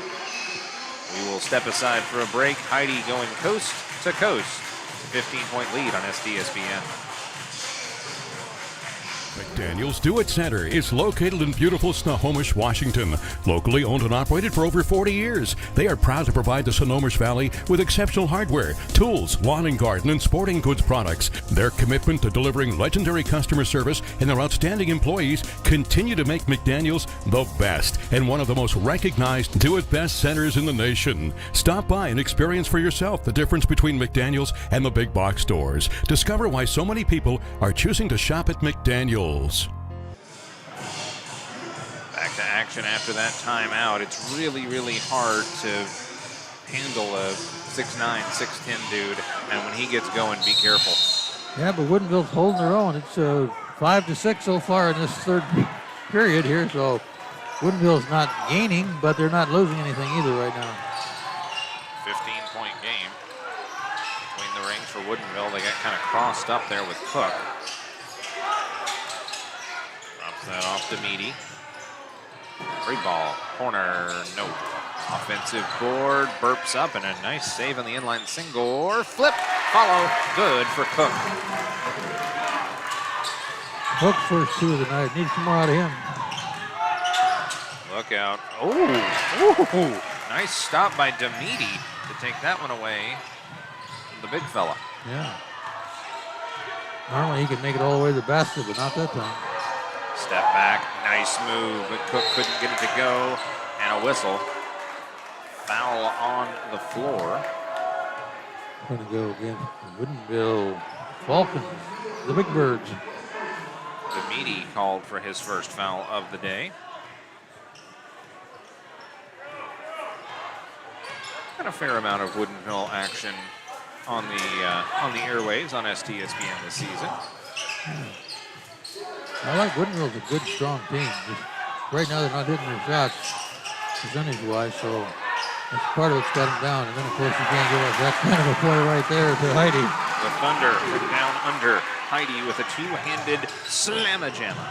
We will step aside for a break. Heidi going coast to coast. 15-point lead on STSPN. McDaniel's Do-It Center is located in beautiful Snohomish, Washington. Locally owned and operated for over 40 years, they are proud to provide the Snohomish Valley with exceptional hardware, tools, lawn and garden, and sporting goods products. Their commitment to delivering legendary customer service and their outstanding employees continue to make McDaniel's the best and one of the most recognized Do-It-Best centers in the nation. Stop by and experience for yourself the difference between McDaniel's and the big box stores. Discover why so many people are choosing to shop at McDaniel's. Back to action after that timeout. It's really, really hard to handle a 6'9", 6'10" dude, and when he gets going, be careful. Yeah, but Woodinville's holding their own. It's 5-6 so far in this third period here, so Woodinville's not gaining, but they're not losing anything either right now. 15-point game between the rings for Woodinville. They got kind of crossed up there with Cook. That off to Meady. 3 ball, corner, no. Offensive board, burps up, and a nice save on the inline single. Flip, follow, good for Cook. Cook's first 2 of the night. Need some more out of him. Look out. Oh, nice stop by Demedy to take that one away from the big fella. Yeah. Normally he could make it all the way to the basket, but not that time. Step back, nice move, but Cook couldn't get it to go, and a whistle. Foul on the floor. Going to go against Woodinville Falcons, the Big Birds. Demedy called for his first foul of the day. Got a fair amount of Woodinville action on the airwaves on STSPN this season. I like Woodinville's a good, strong team. Just right now they're not hitting their shots percentage-wise, so that's part of what's got them down. And then, of course, you can't give us that kind of a play right there to Heidi. The Thunder from down under. Heidi with a two-handed slamma-jamma.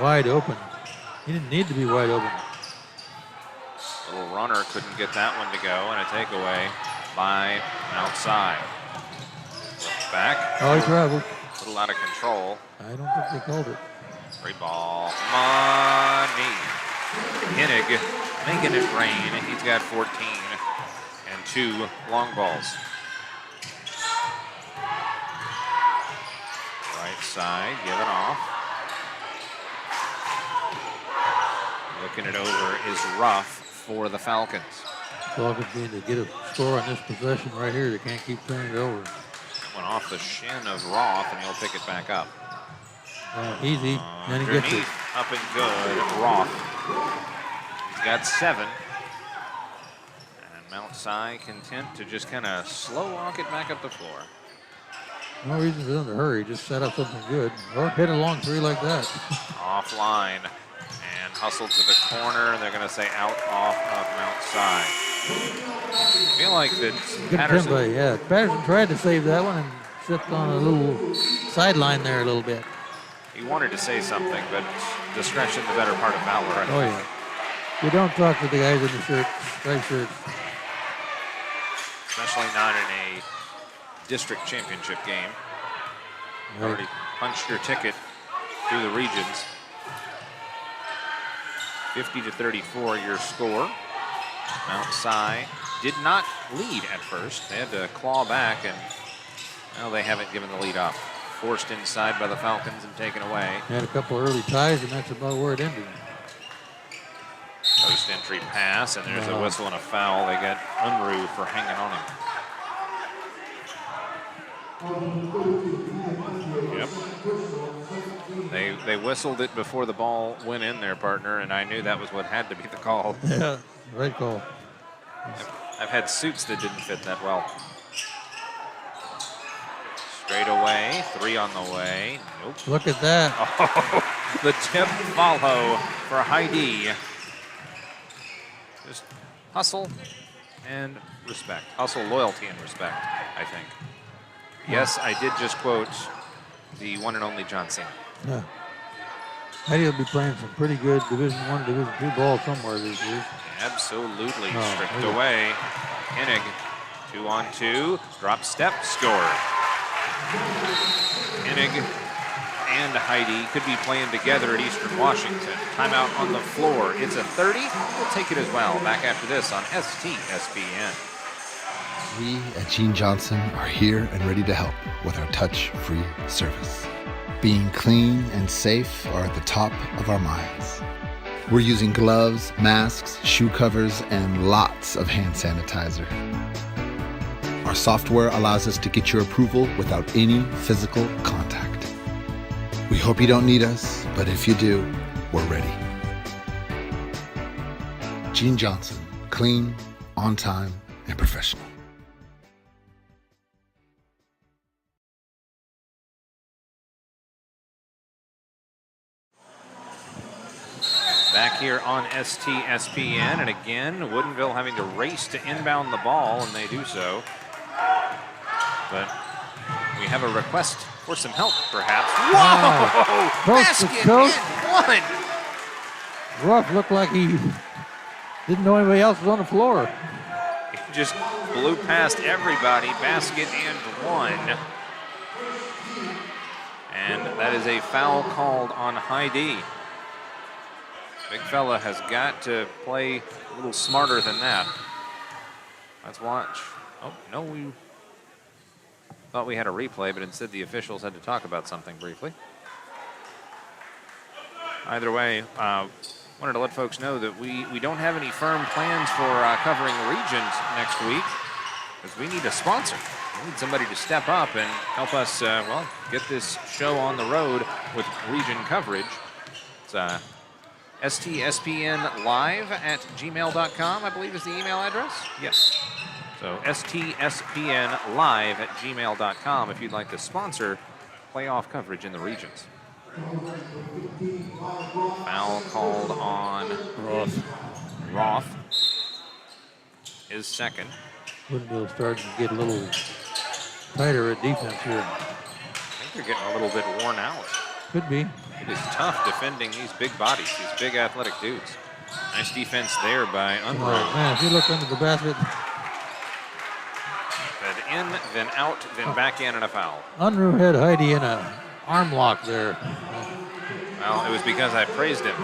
Wide open. He didn't need to be wide open. Little runner couldn't get that one to go, and a takeaway by outside. Back. Oh, he traveled. A little out of control. I don't think they called it. Free ball. Money. Hennig making it rain. He's got 14 and 2 long balls. Right side, giving off. Looking it over is Ruff for the Falcons. Falcons need to get a score on this possession right here. They can't keep turning it over. Went off the shin of Roth, and he'll pick it back up. Easy. Then he gets it. Up and good. Roth. He's got 7. And Mount Si content to just kind of slow walk it back up the floor. No reason for them to hurry. Just set up something good. Or hit a long 3 like that. Offline. And hustle to the corner. They're going to say out off of Mount Si. I feel like that Patterson. Patterson tried to save that one and slipped on a little sideline there a little bit. He wanted to say something, but discretion the better part of valor. Oh, yeah. You don't talk to the guys in the striped shirts. Especially not in a district championship game. Right. Already punched your ticket through the regions. 50-34 your score. Mount Si did not lead at first. They had to claw back, and well, they haven't given the lead up. Forced inside by the Falcons and taken away. Had a couple early ties, and that's about where it ended. Post entry pass, and there's a whistle and a foul. They got Unruh for hanging on him. Yep. They whistled it before the ball went in there, partner, and I knew that was what had to be the call. Yeah, right call. I've had suits that didn't fit that well. Straight away, 3 on the way. Nope. Look at that. Oh, the tip follow for Heidi. Just hustle and respect. Hustle, loyalty, and respect, I think. Yes, I did just quote the one and only John Cena. Yeah. Heidi will be playing some pretty good Division I, Division II ball somewhere these years. Absolutely. Stripped away. Hennig, 2-on-2. Drop step, score. Hennig and Heidi could be playing together at Eastern Washington. Timeout on the floor. It's a 30. We'll take it as well. Back after this on STSPN. We at Gene Johnson are here and ready to help with our touch-free service. Being clean and safe are at the top of our minds. We're using gloves, masks, shoe covers, and lots of hand sanitizer. Our software allows us to get your approval without any physical contact. We hope you don't need us, but if you do, we're ready. Gene Johnson, clean, on time, and professional. Back here on STSPN, and again, Woodinville having to race to inbound the ball, and they do so. But we have a request for some help, perhaps. Whoa! Coast to Basket coast. and one! Ruff looked like he didn't know anybody else was on the floor. He just blew past everybody, basket and one. And that is a foul called on Heidi. Big fella has got to play a little smarter than that. Let's watch. Oh, no, we thought we had a replay, but instead the officials had to talk about something briefly. Either way, wanted to let folks know that we don't have any firm plans for covering regions next week, because we need a sponsor. We need somebody to step up and help us, well, get this show on the road with region coverage. It's STSPNlive@gmail.com, I believe is the email address. Yes. So STSPNlive@gmail.com if you'd like to sponsor playoff coverage in the regions. Foul called on Roth. His second. Woodinville starting to get a little tighter at defense here. I think they're getting a little bit worn out. Could be. It is tough defending these big bodies, these big athletic dudes. Nice defense there by Unruh. Oh, man, if you look under the basket. Fed in, then out, then back in, and a foul. Unruh had Heidi in a arm lock there. Well, it was because I praised him.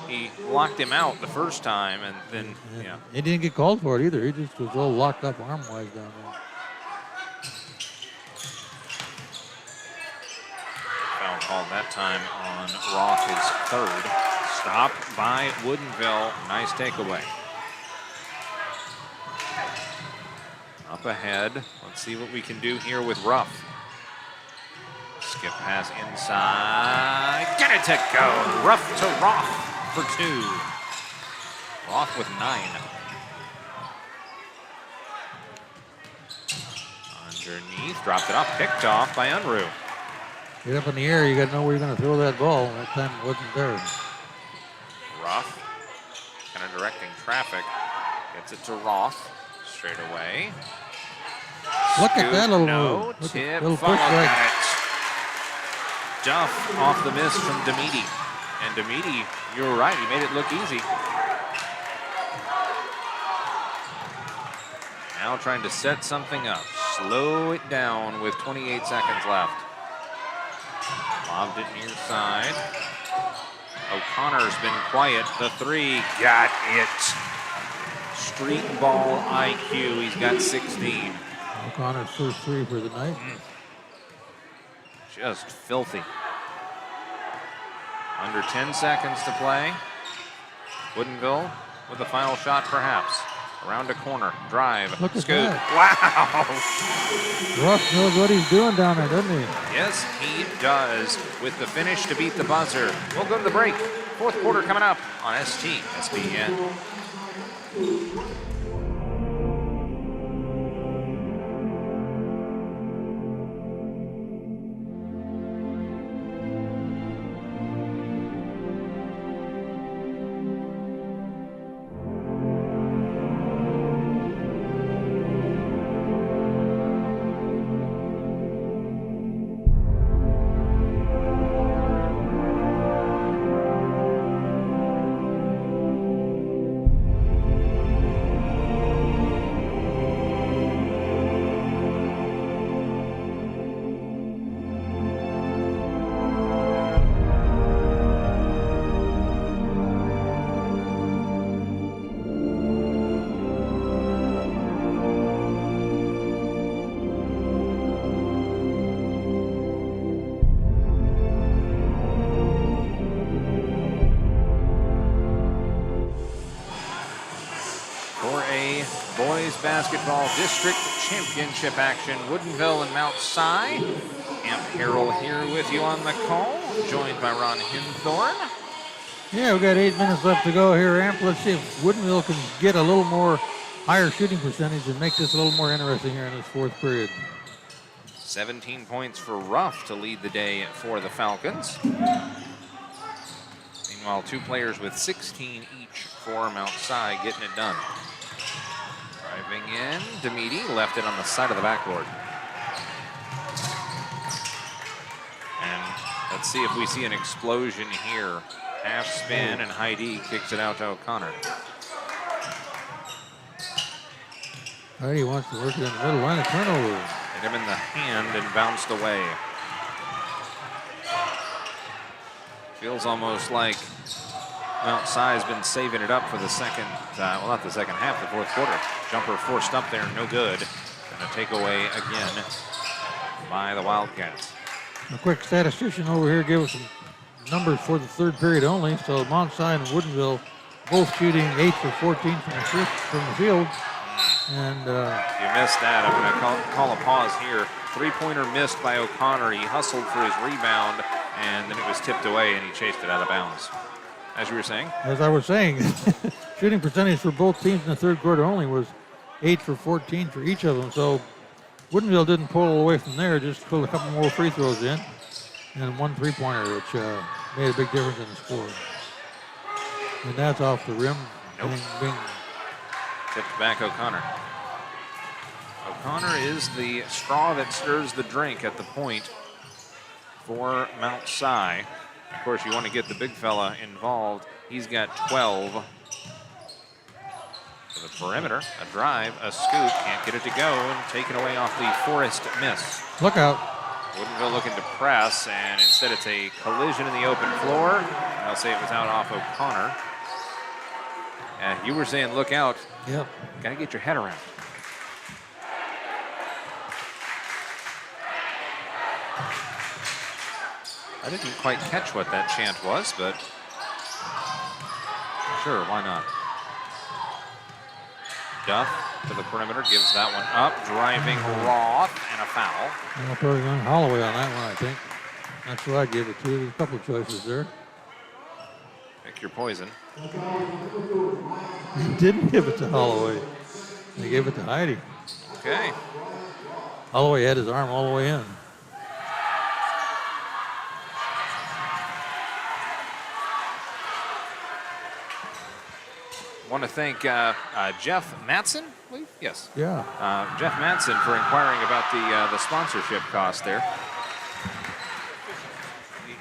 He locked him out the first time, and then, yeah. He didn't get called for it either. He just was all locked up arm-wise down there. Foul called that time on Roth, his third. Stop by Woodinville. Nice takeaway. Up ahead. Let's see what we can do here with Ruff. Skip pass inside. Get it to go. Ruff to Roth for 2. Roth with 9. Underneath. Dropped it off. Picked off by Unruh. Get up in the air. You got to know where you're going to throw that ball. That time it wasn't there. Ruff. Kind of directing traffic. Gets it to Roth. Straight away. Look at that little no move. Tip. Little Follow push right. got it. Duff off the miss from Demiti. And Demiti, you're right, he made it look easy. Now trying to set something up. Slow it down with 28 seconds left. Lobbed it near side. O'Connor's been quiet. The 3, got it. Street ball IQ, he's got 16. O'Connor's first 3 for the night. Just filthy. Under 10 seconds to play. Woodinville with the final shot, perhaps. Around a corner, drive, Look at scoop. that. Wow! Ruff knows what he's doing down there, doesn't he? Yes, he does. With the finish to beat the buzzer. We'll go to the break. Fourth quarter coming up on STSPN. Basketball district championship action. Woodinville and Mount Si. Camp Harrell here with you on the call, joined by Ron Hinthorn. Yeah, we've got 8 minutes left to go here, Amp. Let's see if Woodinville can get a little more higher shooting percentage and make this a little more interesting here in this fourth period. 17 points for Ruff to lead the day for the Falcons. Meanwhile, 2 players with 16 each for Mount Si getting it done. Driving in, Demiti left it on the side of the backboard. And let's see if we see an explosion here. Half spin, and Heidi kicks it out to O'Connor. Heidi wants to work it in the middle line of turnover. Hit him in the hand and bounced away. Feels almost like Mount Si has been saving it up for the second, well, not the second half, the fourth quarter. Jumper forced up there, no good. And a takeaway again by the Wildcats. A quick statistician over here gave us some numbers for the third period only. So Mount Si and Woodinville both shooting 8 for 14 from the field. And you missed that. I'm going to call a pause here. 3-pointer missed by O'Connor. He hustled for his rebound, and then it was tipped away, and he chased it out of bounds. As you were saying? As I was saying, shooting percentage for both teams in the third quarter only was 8 for 14 for each of them. So Woodinville didn't pull away from there, just pulled a couple more free throws in and 1 3-pointer, which made a big difference in the score. And that's off the rim. Nope. Bing, bing. Tipped back O'Connor. O'Connor is the straw that stirs the drink at the point for Mount Si. Of course, you want to get the big fella involved. He's got 12. To the perimeter, a drive, a scoop, can't get it to go, and taken away off the Forest miss. Look out. Woodinville looking to press, and instead it's a collision in the open floor. I'll say it was out off O'Connor. And you were saying look out. Yep. Got to get your head around. I didn't quite catch what that chant was, but sure, why not? Duff to the perimeter, gives that one up, driving Roth, and a foul. I'll throw it on Holloway on that one, I think. That's what I give it to. There's a couple of choices there. Pick your poison. They didn't give it to Holloway. They gave it to Heidi. Okay. Holloway had his arm all the way in. Want to thank Jeff Matson, I believe? Yes. Yeah. Jeff Matson for inquiring about the sponsorship cost there.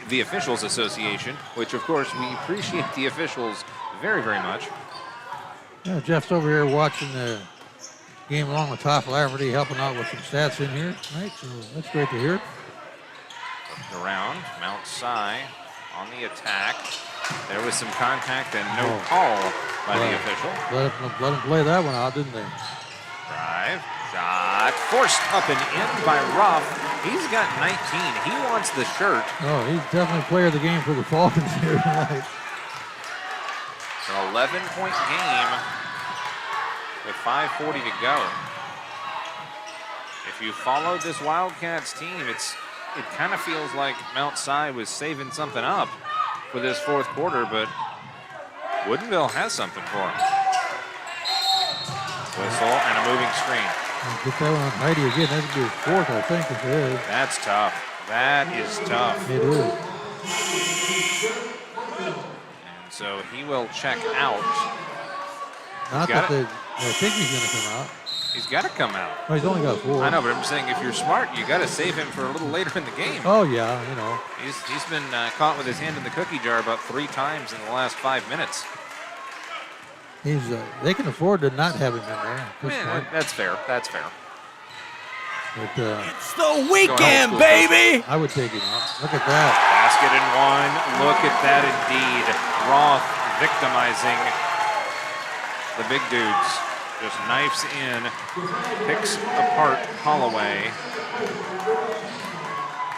The Officials Association, which of course we appreciate the officials very, very much. Yeah, Jeff's over here watching the game along with Toff Lafferty, helping out with some stats in here tonight, so that's great to hear. Looked around, Mount Si on the attack. There was some contact and no call by the official. Let him play that one out, didn't they? Drive, shot, forced up and in by Ruff. He's got 19. He wants the shirt. Oh, he's definitely player of the game for the Falcons here tonight. An 11-point game with 5:40 to go. If you follow this Wildcats team, it kind of feels like Mount Si was saving something up for this fourth quarter, but Woodinville has something for him. Whistle and a moving screen. Get that one on Heidi again. That'd be his fourth, I think, if it is. That's tough. That is tough. It is. And so he will check out. Not that I think he's going to come out. He's got to come out. Oh, he's only got 4. I know, but I'm saying if you're smart, you got to save him for a little later in the game. Oh, yeah, you know. He's been caught with his hand in the cookie jar about 3 times in the last 5 minutes. They can afford to not have him in there at this point. That's fair. That's fair. But, it's the weekend, baby! I would take him out. Look at that. Basket and one. Look at that indeed. Roth victimizing the big dudes. Just knifes in, picks apart Holloway.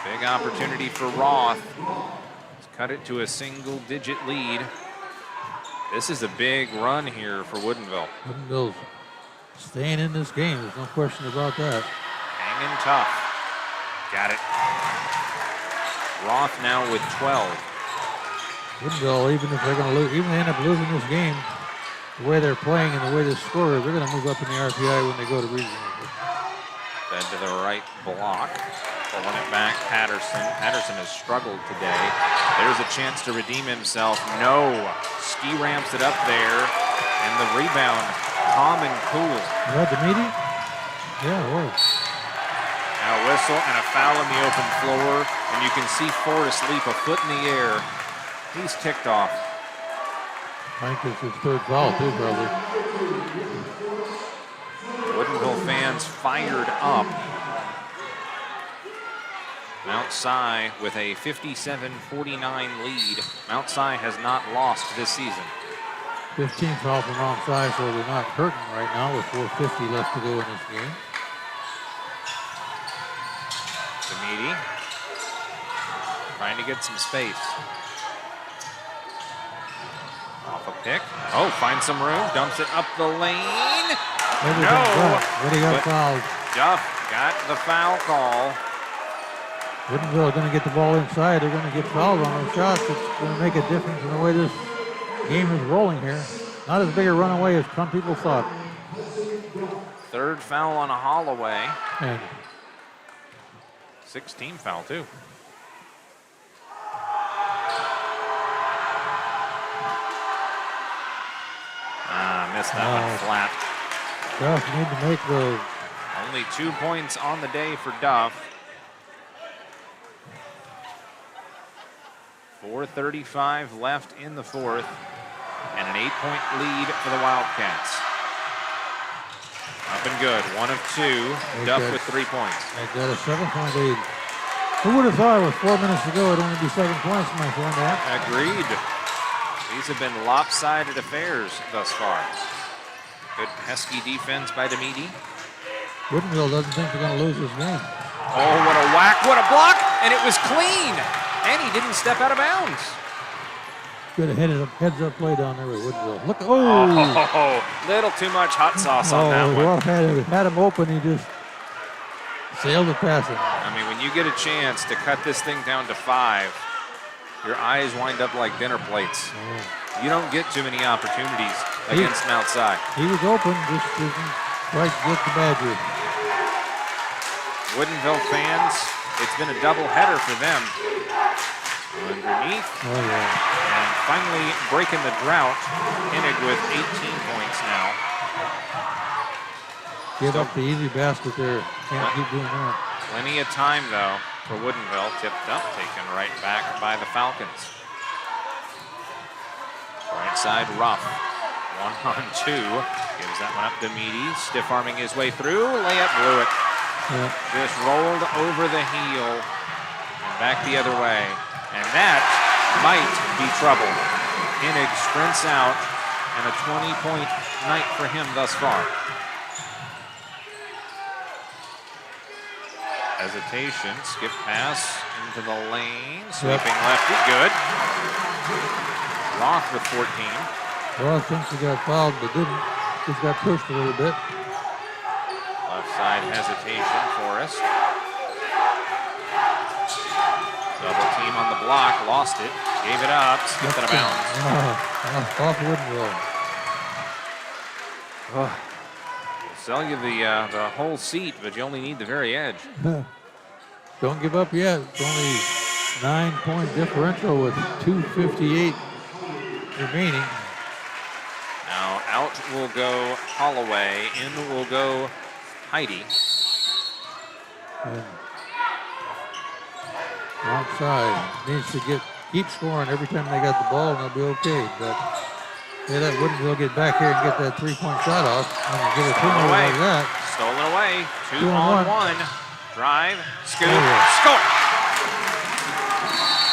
Big opportunity for Roth. He's cut it to a single-digit lead. This is a big run here for Woodinville. Woodinville's staying in this game. There's no question about that. Hanging tough. Got it. Roth now with 12. Woodinville, even if they're going to lose, even if they end up losing this game, the way they're playing and the way they score, they're going to move up in the RPI when they go to regional. Then to the right block. Pulling it back, Patterson. Patterson has struggled today. There's a chance to redeem himself. No. Ski ramps it up there. And the rebound, calm and cool. Was that the meeting? Yeah, it was. Now a whistle and a foul in the open floor. And you can see Forrest leap a foot in the air. He's ticked off. I think it's his 3rd foul, too, probably. Woodinville fans fired up. Mount Si with a 57-49 lead. Mount Si has not lost this season. 15 foul from Mount Si, so they're not hurting right now with 4:50 left to go in this game. Demedy trying to get some space. Off a pick. Oh, finds some room. Dumps it up the lane. No. What do you got fouled? Duff got the foul call. Woodinville are going to get the ball inside. They're going to get fouled on those shots. It's going to make a difference in the way this game is rolling here. Not as big a runaway as some people thought. 3rd foul on a Holloway. And 6-team foul, too. Missed that one flat. Duff need to make those. Only 2 points on the day for Duff. 4:35 left in the fourth, and an 8-point lead for the Wildcats. Up and good, 1 of 2. Duff with 3 points. They got a 7-point lead. Who would have thought with 4 minutes to go it'd only be 7 points, my friend? Agreed. These have been lopsided affairs thus far. Good pesky defense by Demidi. Woodinville doesn't think they're going to lose this game. Oh, what a whack, what a block, and it was clean. And he didn't step out of bounds. Good heads-up play down there with Woodinville. Look, oh! Little too much hot sauce on that one. Ruff had him open, he just sailed it past him. I mean, when you get a chance to cut this thing down to 5, your eyes wind up like dinner plates. You don't get too many opportunities against an outside. He was open, just didn't quite get the Badger. Woodinville fans, it's been a doubleheader for them. Underneath. And finally breaking the drought. Hennig with 18 points now. Give up the easy basket there. Can't keep doing that. Plenty of time, though, for Woodinville. Tipped up, taken right back by the Falcons. Right side, Ruff. 1-on-2. Gives that one up to Meady. Stiff arming his way through. Layup, blew it. Just rolled over the heel and back the other way. And that might be trouble. Hennig sprints out, and a 20-point night for him thus far. Hesitation, skip pass into the lane, sweeping lefty, good. Roth with 14. Roth thinks he got fouled, but didn't. Just got pushed a little bit. Left side hesitation, Forrest. Double team on the block, lost it, gave it up, skipped it out of bounds. Off Woodinville. We'll sell you the whole seat, but you only need the very edge. Don't give up yet. It's only 9-point differential with 2:58 remaining. Now out will go Holloway, in will go Heidi. And outside needs to keep scoring every time they got the ball, and they'll be okay. But they let Woodinville get back here and get that 3-point shot off, and get a turnover like that. Stolen away. 2 on 1. Drive, scoop, score.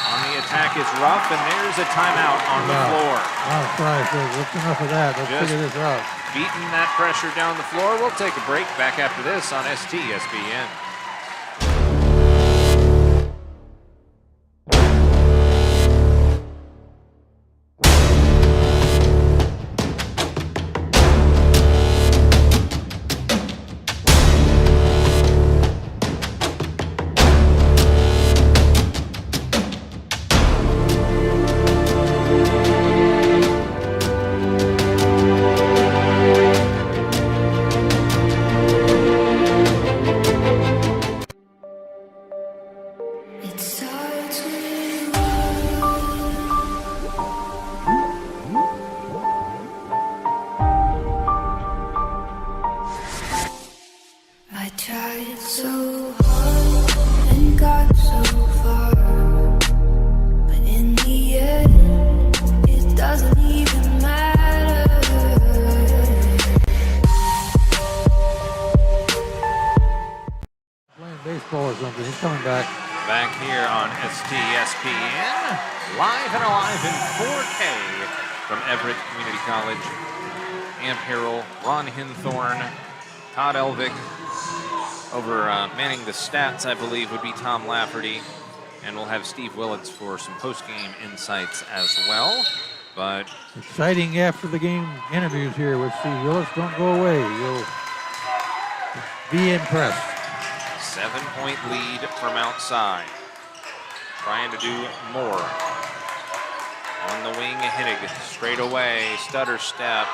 On the attack is Ruff, and there's a timeout on the floor. Outside, so that's enough of that. Let's figure this out. Beating that pressure down the floor. We'll take a break. Back after this on STSPN. STSPN, live and alive in 4K from Everett Community College. Amp Harrell, Ron Hinthorn, Todd Elvig. Over manning the stats, I believe, would be Tom Lafferty. And we'll have Steve Willits for some post-game insights as well. But exciting after the game interviews here with Steve Willits. Don't go away. You'll be impressed. 7-point lead from outside. Trying to do more. On the wing, Hennig straight away, stutter step,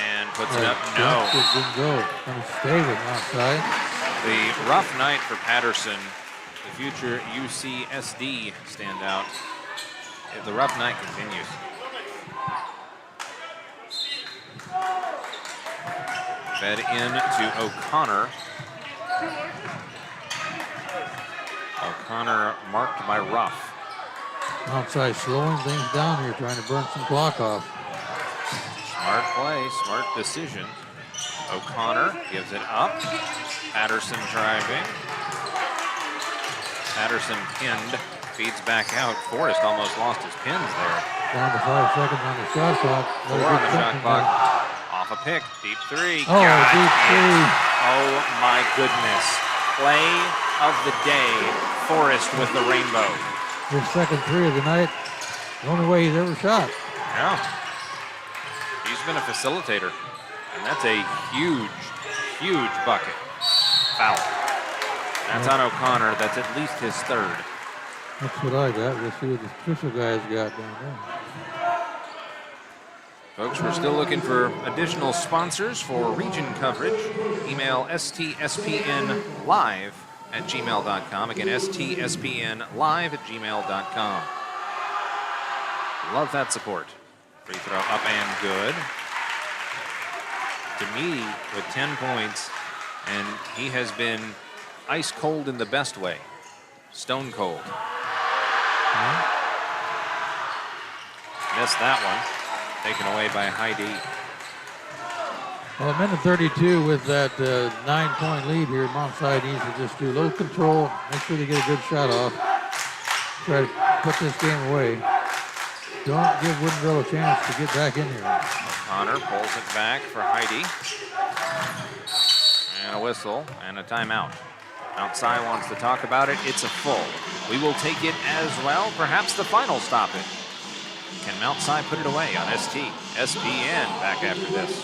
and puts it up. No. Didn't go. Gonna stay with outside. The rough night for Patterson, the future UCSD standout. The rough night continues. Fed in to O'Connor. O'Connor marked by Ruff. Outside slowing things down here, trying to burn some clock off. Smart play, smart decision. O'Connor gives it up. Patterson driving. Patterson pinned, feeds back out. Forrest almost lost his pins there. Down to 5 seconds on the shot clock. 4 on the shot clock. Off a pick, deep three. Oh, deep three. Oh my goodness. Play of the day, Forrest with the rainbow. His second three of the night. The only way he's ever shot. Yeah. He's been a facilitator. And that's a huge, huge bucket. Foul. That's on O'Connor. That's at least his third. That's what I got. We'll see what the official guys got down there. Folks, we're still looking for additional sponsors for region coverage. Email stspnlive@gmail.com. Again, stspnlive@gmail.com. Love that support. Free throw up and good. Demidi with 10 points, and he has been ice cold in the best way. Stone cold. Missed that one. Taken away by Heidi. Well, a minute 32 with that 9-point lead here. Mount Si needs to just do a little control, make sure they get a good shot off. Try to put this game away. Don't give Woodinville a chance to get back in here. O'Connor pulls it back for Heidi. And a whistle and a timeout. Mount Si wants to talk about it. It's a full. We will take it as well. Perhaps the final stoppage. Can Mount Si put it away on STSPN back after this?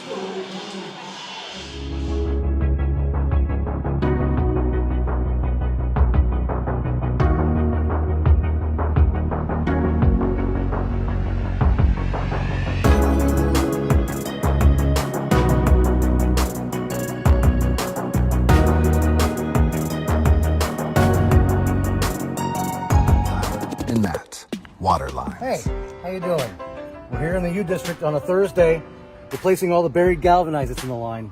And Matt, water lines. Hey, how you doing? We're here in the U District on a Thursday, replacing all the buried galvanized that's in the line.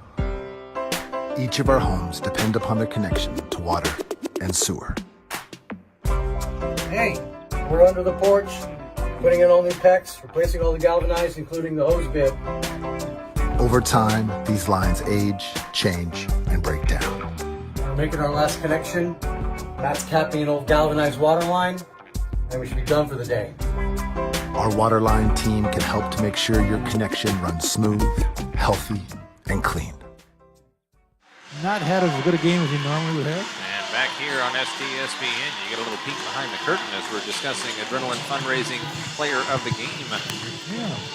Each of our homes depend upon their connection to water and sewer. Hey, we're under the porch, putting in all new PEX, replacing all the galvanized, including the hose bib. Over time, these lines age, change, and break down. We're making our last connection. Matt's capping an old galvanized water line, and we should be done for the day. Our waterline team can help to make sure your connection runs smooth, healthy, and clean. Not had as good a game as he normally would have. And back here on STSPN, you get a little peek behind the curtain as we're discussing Adrenaline Fundraising Player of the Game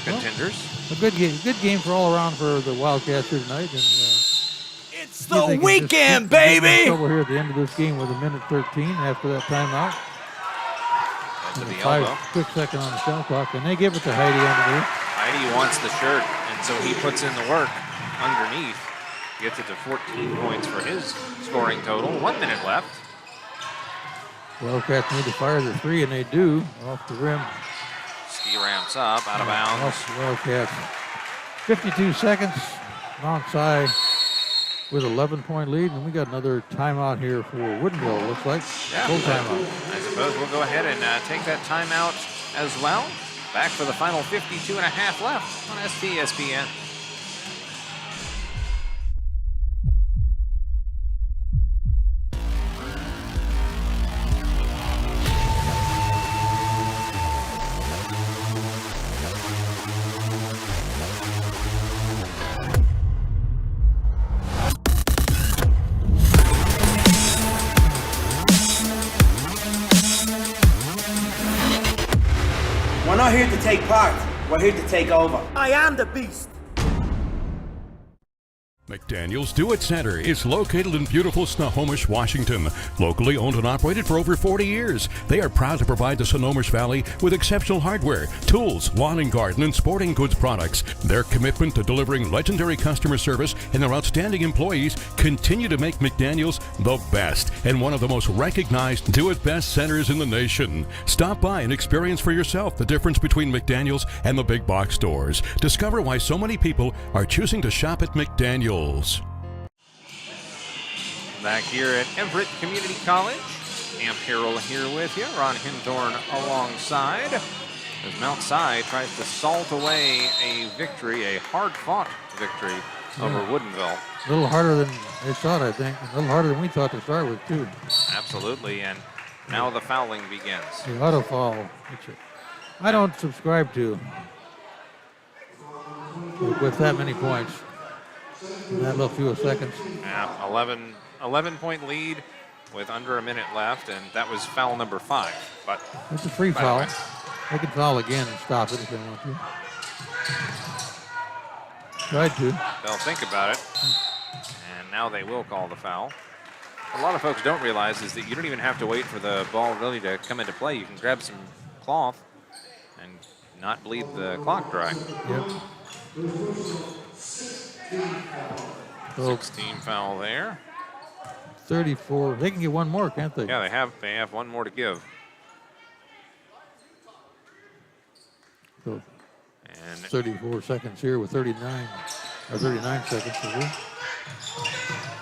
contenders. A good game for all around for the Wildcats here tonight. And, it's the weekend, baby! Over here at the end of this game with a minute 13 after that timeout. To the 5 elbow. quick second on the shot clock, and they give it to Heidi underneath. Heidi wants the shirt, and so he puts in the work underneath. Gets it to 14 points for his scoring total. 1 minute left. Wildcats need to fire the three, and they do, off the rim. Ski ramps up, out of bounds. Off the Wildcats. 52 seconds. Mount Si with 11-point lead, and we got another timeout here for Woodinville, looks like. Yeah, full timeout. I suppose we'll go ahead and take that timeout as well. Back for the final 52 and a half left on STSPN. We're not here to take part. We're here to take over. I am the beast. McDaniel's Do It Center is located in beautiful Snohomish, Washington. Locally owned and operated for over 40 years, they are proud to provide the Snohomish Valley with exceptional hardware, tools, lawn and garden, and sporting goods products. Their commitment to delivering legendary customer service and their outstanding employees continue to make McDaniel's the best and one of the most recognized Do It Best centers in the nation. Stop by and experience for yourself the difference between McDaniel's and the big box stores. Discover why so many people are choosing to shop at McDaniel's. Back here at Everett Community College, Amp Harrell here with you. Ron Hinthorn alongside. As Mount Si tries to salt away a victory, a hard-fought victory over Woodinville. A little harder than they thought, I think. A little harder than we thought to start with, too. Absolutely, and now the fouling begins. The auto foul, which I don't subscribe to with that many points in that little few seconds. Yeah, 11-point lead with under a minute left, and that was foul number 5. But it's a free foul. They can foul again and stop it if they want to. Tried to. They'll think about it, and now they will call the foul. A lot of folks don't realize is that you don't even have to wait for the ball really to come into play. You can grab some cloth and not bleed the clock dry. Yep. 16 foul there. 34. They can get one more, can't they? Yeah, they have one more to give. So, and 34 seconds here with 39 seconds. I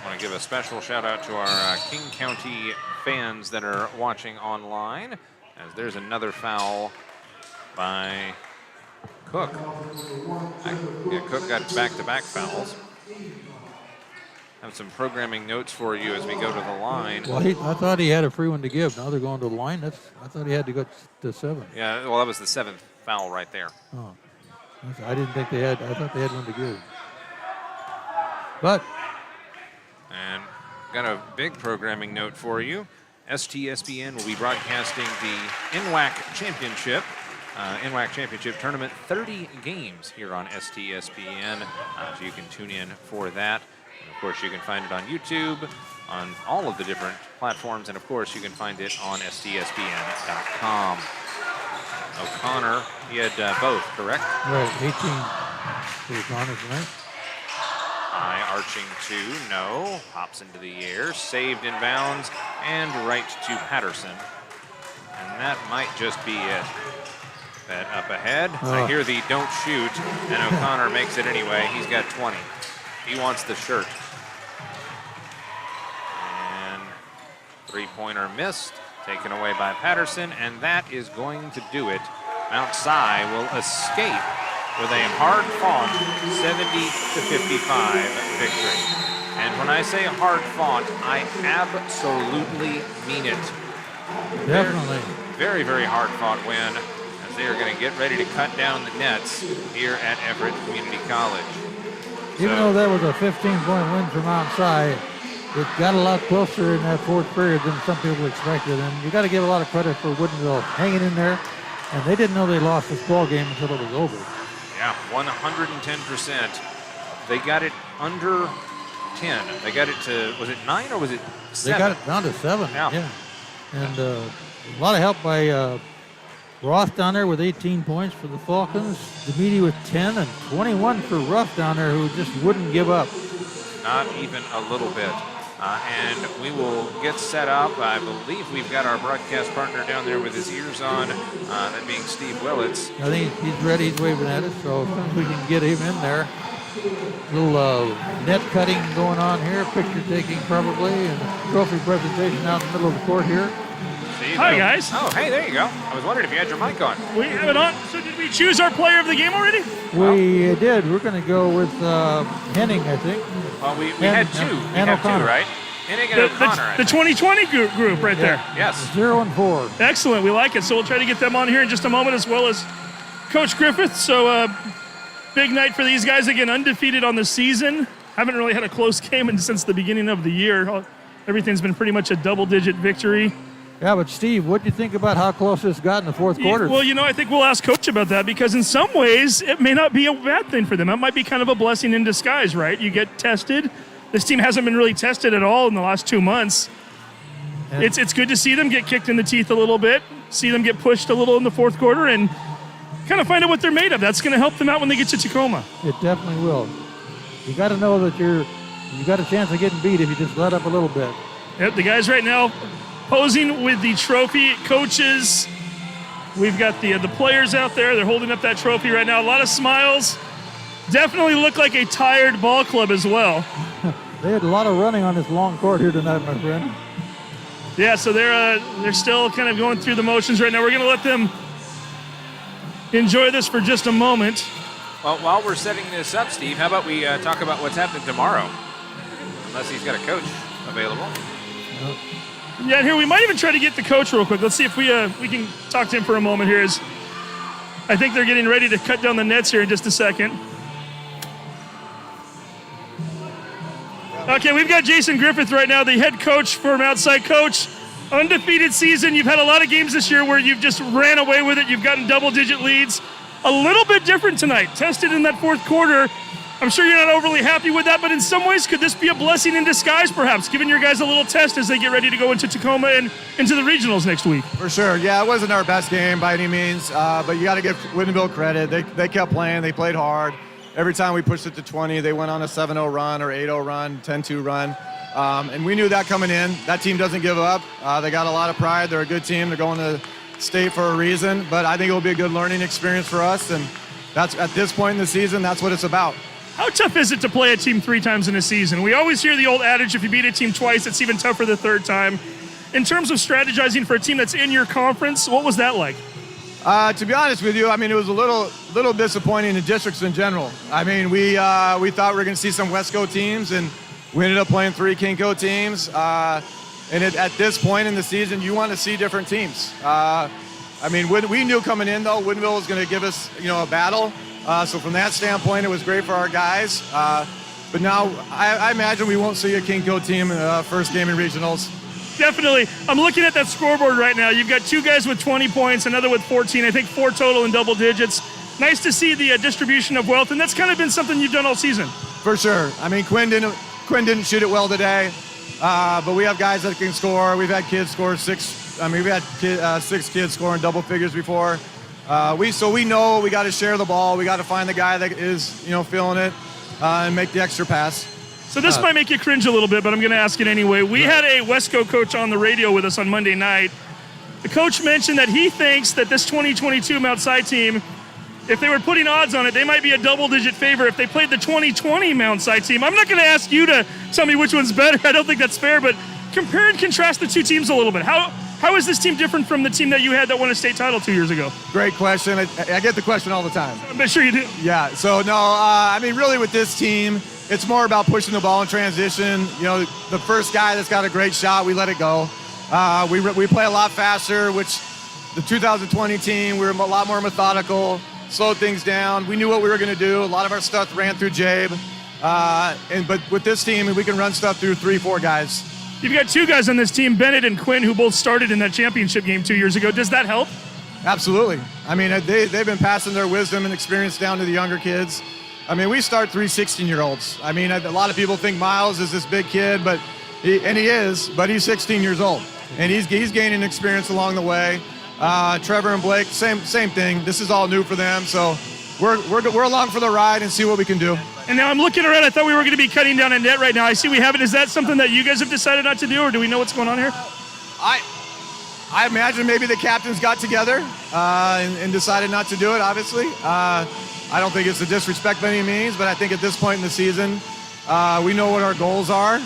want to give a special shout out to our King County fans that are watching online, as there's another foul by Cook. Cook got back-to-back fouls. Have some programming notes for you as we go to the line. Well, I thought he had a free one to give. Now they're going to the line. I thought he had to go to 7. Yeah, well, that was the 7th foul right there. Oh, I didn't think they had. I thought they had one to give. But. And got a big programming note for you. STSPN will be broadcasting the NWAC Championship. NWAC Championship Tournament, 30 games here on STSPN, so you can tune in for that. And of course, you can find it on YouTube, on all of the different platforms, and of course, you can find it on STSPN.com. O'Connor, he had both, correct? Right, 18 for O'Connor tonight. High arching 2, no. Hops into the air, saved in bounds, and right to Patterson. And that might just be it. That up ahead. I hear the don't shoot, and O'Connor makes it anyway. He's got 20. He wants the shirt. And three-pointer missed, taken away by Patterson, and that is going to do it. Mount Si will escape with a hard-fought 70-55 victory. And when I say hard-fought, I absolutely mean it. Definitely. Very, very hard-fought win. They are going to get ready to cut down the nets here at Everett Community College. Even though that was a 15-point win for Mount Si, it got a lot closer in that fourth period than some people expected. And you got to give a lot of credit for Woodinville hanging in there. And they didn't know they lost this ball game until it was over. Yeah, 110%. They got it under 10. They got it to, was it 9 or was it 7? They got it down to 7. Yeah. And a lot of help by Roth down there with 18 points for the Falcons. Demedy with 10 and 21 for Ruff down there, who just wouldn't give up. Not even a little bit. And we will get set up. I believe we've got our broadcast partner down there with his ears on, that being Steve Willits. I think he's ready. He's waving at us. So as soon as we can get him in there. Little net cutting going on here, picture taking probably, and trophy presentation out in the middle of the court here. Hi, guys. Oh, hey, there you go. I was wondering if you had your mic on. We have it on. So did we choose our player of the game already? We did. We're going to go with Henning, I think. Well, we had two. We had two, right? Henning and O'Connor. The 2020 group right there. Yes. 0 and 4. Excellent. We like it. So we'll try to get them on here in just a moment, as well as Coach Griffith. So big night for these guys. Again, undefeated on the season. Haven't really had a close game since the beginning of the year. Everything's been pretty much a double-digit victory. Yeah, but Steve, what do you think about how close this got in the fourth quarter? Well, I think we'll ask Coach about that, because in some ways it may not be a bad thing for them. It might be kind of a blessing in disguise, right? You get tested. This team hasn't been really tested at all in the last 2 months. It's good to see them get kicked in the teeth a little bit, see them get pushed a little in the fourth quarter, and kind of find out what they're made of. That's going to help them out when they get to Tacoma. It definitely will. You got to know that you got a chance of getting beat if you just let up a little bit. Yep, the guys right now posing with the trophy. Coaches, we've got the players out there. They're holding up that trophy right now. A lot of smiles. Definitely look like a tired ball club as well. They had a lot of running on this long court here tonight, my friend. Yeah, so they're still kind of going through the motions right now. We're going to let them enjoy this for just a moment. Well, while we're setting this up, Steve, how about we talk about what's happening tomorrow? Unless he's got a coach available. Yeah, here we might even try to get the coach real quick. Let's see if we can talk to him for a moment here. I think they're getting ready to cut down the nets here in just a second. Okay, we've got Jason Griffith right now, the head coach from Outside Coach. Undefeated season. You've had a lot of games this year where you've just ran away with it. You've gotten double-digit leads. A little bit different tonight. Tested in that fourth quarter. I'm sure you're not overly happy with that, but in some ways, could this be a blessing in disguise, perhaps, giving your guys a little test as they get ready to go into Tacoma and into the regionals next week? For sure. Yeah, it wasn't our best game by any means, but you got to give Woodinville credit. They kept playing. They played hard. Every time we pushed it to 20, they went on a 7-0 run or 8-0 run, 10-2 run. And we knew that coming in. That team doesn't give up. They got a lot of pride. They're a good team. They're going to state for a reason. But I think it will be a good learning experience for us. And that's at this point in the season, that's what it's about. How tough is it to play a team 3 times in a season? We always hear the old adage, if you beat a team twice, it's even tougher the third time. In terms of strategizing for a team that's in your conference, what was that like? To be honest with you, I mean, it was a little disappointing in districts in general. I mean, we thought we were going to see some WES-KING teams, and we ended up playing 3 KING teams. And at this point in the season, you want to see different teams. I mean, we knew coming in, though, Woodinville was going to give us, a battle. So from that standpoint, it was great for our guys. But now I imagine we won't see a KING team in the first game in regionals. Definitely. I'm looking at that scoreboard right now. You've got 2 guys with 20 points, another with 14, I think 4 total in double digits. Nice to see the distribution of wealth, and that's kind of been something you've done all season. For sure. I mean, Quinn didn't shoot it well today, but we have guys that can score. We've had kids score 6. I mean, we've had 6 kids scoring double figures before. We know we got to share the ball. We got to find the guy that is, feeling it and make the extra pass. So this might make you cringe a little bit, but I'm going to ask it anyway. We had a WES-KING coach on the radio with us on Monday night. The coach mentioned that he thinks that this 2022 Mount Si team, if they were putting odds on it, they might be a double-digit favorite if they played the 2020 Mount Si team. I'm not going to ask you to tell me which one's better. I don't think that's fair, but compare and contrast the 2 teams a little bit. How is this team different from the team that you had that won a state title 2 years ago? Great question. I get the question all the time. I'm sure you do. Yeah, so no, I mean, really with this team, it's more about pushing the ball in transition. The first guy that's got a great shot, we let it go. We play a lot faster, which the 2020 team, we were a lot more methodical, slowed things down. We knew what we were going to do. A lot of our stuff ran through Jabe. But with this team, we can run stuff through 3-4 guys. You've got 2 guys on this team, Bennett and Quinn, who both started in that championship game 2 years ago. Does that help? Absolutely. I mean, they've been passing their wisdom and experience down to the younger kids. I mean, we start 3 16-year-olds. I mean, a lot of people think Miles is this big kid, but he is, but he's 16 years old. And he's gaining experience along the way. Trevor and Blake, same thing. This is all new for them, so we're along for the ride and see what we can do. And now I'm looking around. I thought we were going to be cutting down a net right now. I see we haven't. Is that something that you guys have decided not to do, or do we know what's going on here? I imagine maybe the captains got together and decided not to do it, obviously. I don't think it's a disrespect by any means, but I think at this point in the season, we know what our goals are.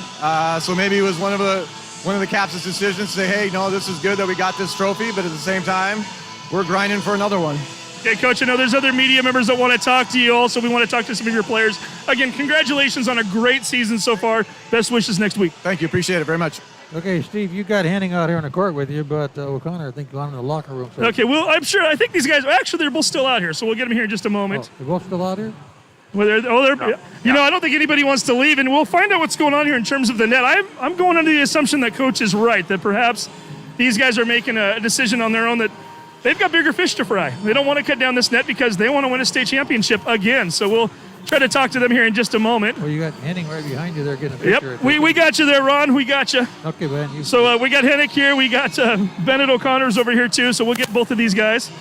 So maybe it was one of the captains' decisions to say, hey, no, this is good that we got this trophy, but at the same time, we're grinding for another one. Okay, Coach, I know there's other media members that want to talk to you also. We want to talk to some of your players. Again, congratulations on a great season so far. Best wishes next week. Thank you. Appreciate it very much. Okay, Steve, you got Henning out here on the court with you, but O'Connor, I think, gone in the locker room. So okay, well, I think these guys, actually, they're both still out here, so we'll get them here in just a moment. They're both still out here? Well, I don't think anybody wants to leave, and we'll find out what's going on here in terms of the net. I'm going under the assumption that Coach is right, that perhaps these guys are making a decision on their own that they've got bigger fish to fry. They don't want to cut down this net because they want to win a state championship again. So we'll try to talk to them here in just a moment. Well, you got Henning right behind you there getting a picture. Yep, we got you there, Ron. We got you. Okay, Ben. So we got Hennick here. We got Bennett O'Connor's over here, too. So we'll get both of these guys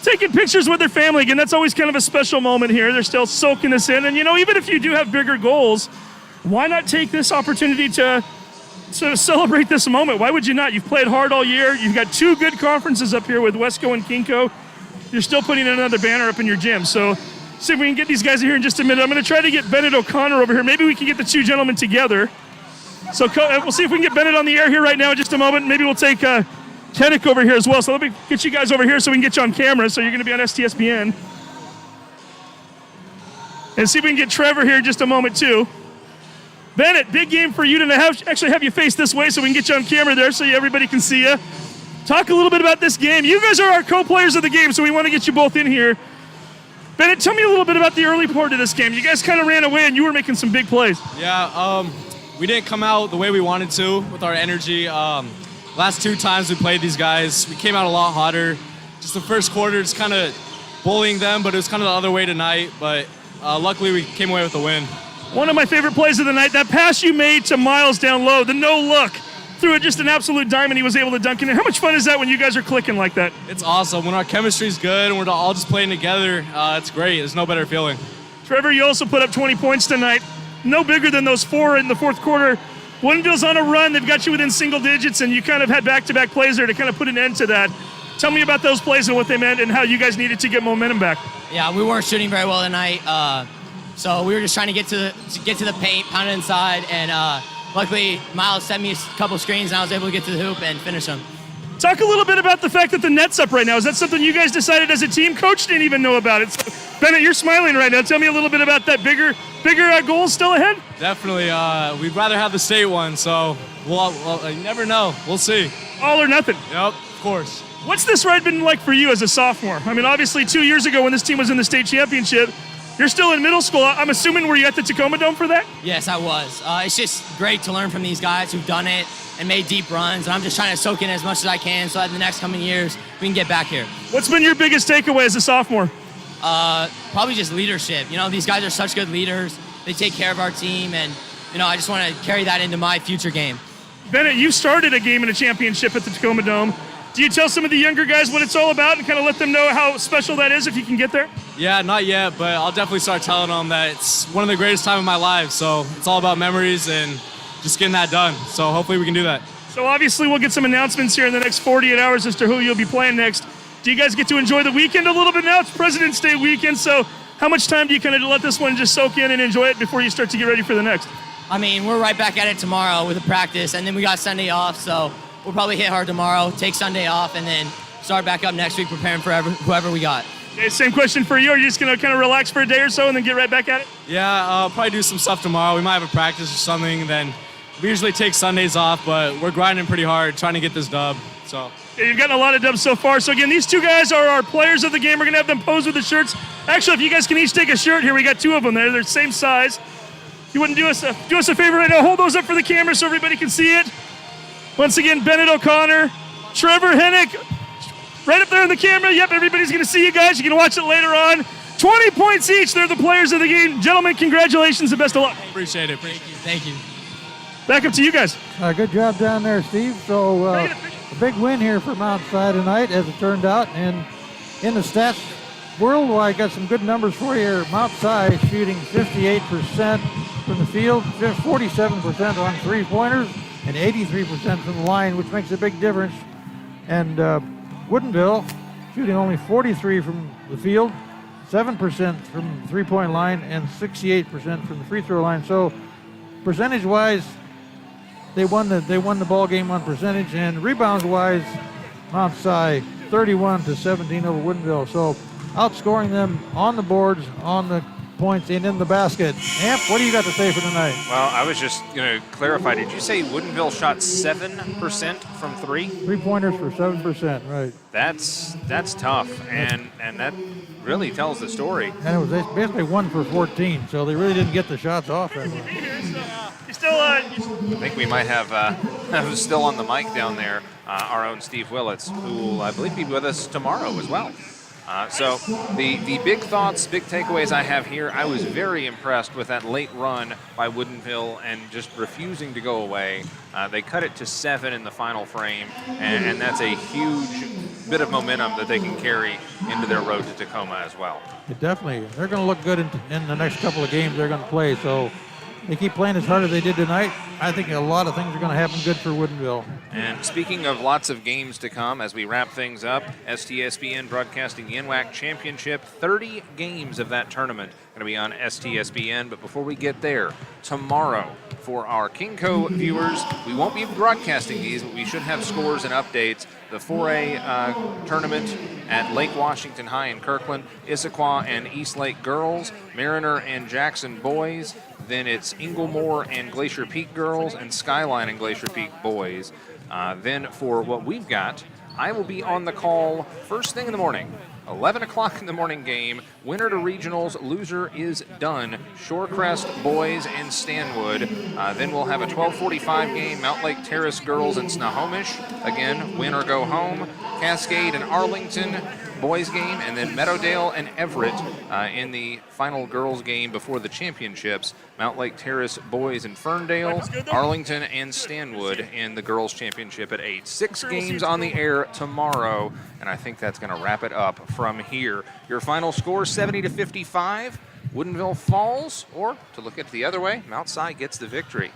taking pictures with their family. Again, that's always kind of a special moment here. They're still soaking this in. And, even if you do have bigger goals, why not take this opportunity to celebrate this moment? Why would you not? You've played hard all year. You've got 2 good conferences up here with WES-KING and KING. You're still putting another banner up in your gym. So see if we can get these guys here in just a minute. I'm going to try to get Bennett O'Connor over here. Maybe we can get the 2 gentlemen together. So we'll see if we can get Bennett on the air here right now in just a moment. Maybe we'll take Hennick over here as well. So let me get you guys over here so we can get you on camera. So you're going to be on STSPN. And see if we can get Trevor here in just a moment too. Bennett, big game for you to have you face this way so we can get you on camera there so everybody can see you. Talk a little bit about this game. You guys are our co-players of the game, so we want to get you both in here. Bennett, tell me a little bit about the early part of this game. You guys kind of ran away and you were making some big plays. Yeah, we didn't come out the way we wanted to with our energy. Last 2 times we played these guys, we came out a lot hotter. Just the first quarter, just kind of bullying them, but it was kind of the other way tonight. But luckily we came away with the win. One of my favorite plays of the night, that pass you made to Miles down low, the no look. Threw it just an absolute diamond. He was able to dunk it in. How much fun is that when you guys are clicking like that? It's awesome. When our chemistry's good and we're all just playing together, it's great. There's no better feeling. Trevor, you also put up 20 points tonight. No bigger than those 4 in the fourth quarter. Woodinville's on a run. They've got you within single digits, and you kind of had back-to-back plays there to kind of put an end to that. Tell me about those plays and what they meant and how you guys needed to get momentum back. Yeah, we weren't shooting very well tonight, so we were just trying to get to the paint, pound it inside, and luckily Miles sent me a couple screens, and I was able to get to the hoop and finish them. Talk a little bit about the fact that the net's up right now. Is that something you guys decided as a team? Coach didn't even know about it. So, Bennett, you're smiling right now. Tell me a little bit about that bigger goals still ahead. Definitely. We'd rather have the state one, so we'll you never know. We'll see. All or nothing. Yep, of course. What's this ride been like for you as a sophomore? I mean, obviously 2 years ago when this team was in the state championship, you're still in middle school. I'm assuming, were you at the Tacoma Dome for that? Yes, I was. It's just great to learn from these guys who've done it and made deep runs, and I'm just trying to soak in as much as I can so that in the next coming years we can get back here. What's been your biggest takeaway as a sophomore? Probably just leadership. These guys are such good leaders. They take care of our team, and I just want to carry that into my future game. Bennett, you started a game in a championship at the Tacoma Dome. Do you tell some of the younger guys what it's all about and kind of let them know how special that is if you can get there? Yeah, not yet, but I'll definitely start telling them that it's one of the greatest times of my life. So it's all about memories and just getting that done. So hopefully we can do that. So obviously we'll get some announcements here in the next 48 hours as to who you'll be playing next. Do you guys get to enjoy the weekend a little bit now? It's President's Day weekend, so how much time do you kind of let this one just soak in and enjoy it before you start to get ready for the next? I mean, we're right back at it tomorrow with a practice, and then we got Sunday off, so we'll probably hit hard tomorrow, take Sunday off, and then start back up next week preparing for whoever we got. Okay, same question for you. Are you just going to kind of relax for a day or so and then get right back at it? Yeah, I'll probably do some stuff tomorrow. We might have a practice or something. Then we usually take Sundays off, but we're grinding pretty hard trying to get this dub. So yeah, you've gotten a lot of dubs so far. So again, these two guys are our players of the game. We're going to have them pose with the shirts. Actually, if you guys can each take a shirt here, we got 2 of them there. They're the same size. You wouldn't do us a favor right now. Hold those up for the camera so everybody can see it. Once again, Bennett O'Connor, Trevor Hennick, right up there in the camera. Yep, everybody's going to see you guys. You can watch it later on. 20 points each. They're the players of the game. Gentlemen, congratulations and best of luck. Appreciate it. Thank you. Back up to you guys. Good job down there, Steve. So a big win here for Mount Si tonight, as it turned out. And in the stats world, well, I got some good numbers for you here. Mount Si shooting 58% from the field, 47% on three-pointers, and 83% from the line, which makes a big difference. And Woodinville shooting only 43% from the field, 7% from the three-point line, and 68% from the free throw line. So percentage-wise, they won the ball game on percentage, and rebounds-wise, Mount Si 31-17 over Woodinville. So outscoring them on the boards, on the points, and in the basket. Amp, what do you got to say for tonight? Well, I was just going to clarify. Did you say Woodinville shot 7% from 3? 3-pointers for 7%, right. That's tough, and that really tells the story. And it was basically 1 for 14, so they really didn't get the shots off that one. I think we might have who's still on the mic down there, our own Steve Willits, who will, I believe, be with us tomorrow as well. So the big thoughts, big takeaways I have here, I was very impressed with that late run by Woodinville and just refusing to go away. They cut it to 7 in the final frame, and that's a huge bit of momentum that they can carry into their road to Tacoma as well. Definitely. They're going to look good in the next couple of games they're going to play. So they keep playing as hard as they did tonight, I think a lot of things are going to happen good for Woodinville. And speaking of lots of games to come, as we wrap things up, STSPN broadcasting the NWAC Championship. 30 games of that tournament going to be on STSPN. But before we get there, tomorrow, for our KingCo viewers, we won't be broadcasting these, but we should have scores and updates. The 4A tournament at Lake Washington High in Kirkland, Issaquah and Eastlake girls, Mariner and Jackson boys. Then it's Inglemore and Glacier Peak girls, and Skyline and Glacier Peak boys. Then for what we've got, I will be on the call first thing in the morning. 11 o'clock in the morning game. Winner to regionals, loser is done. Shorecrest boys and Stanwood. Then we'll have a 12:45 game, Mount Lake Terrace girls and Snohomish. Again, win or go home. Cascade and Arlington boys game, and then Meadowdale and Everett in the final girls game before the championships. Mount Lake Terrace boys and Ferndale, Arlington and Stanwood in the girls championship at 8. 6 games on the air tomorrow, and I think that's going to wrap it up from here. Your final score, 70-55. Woodinville falls, or to look at it the other way, Mount Si gets the victory.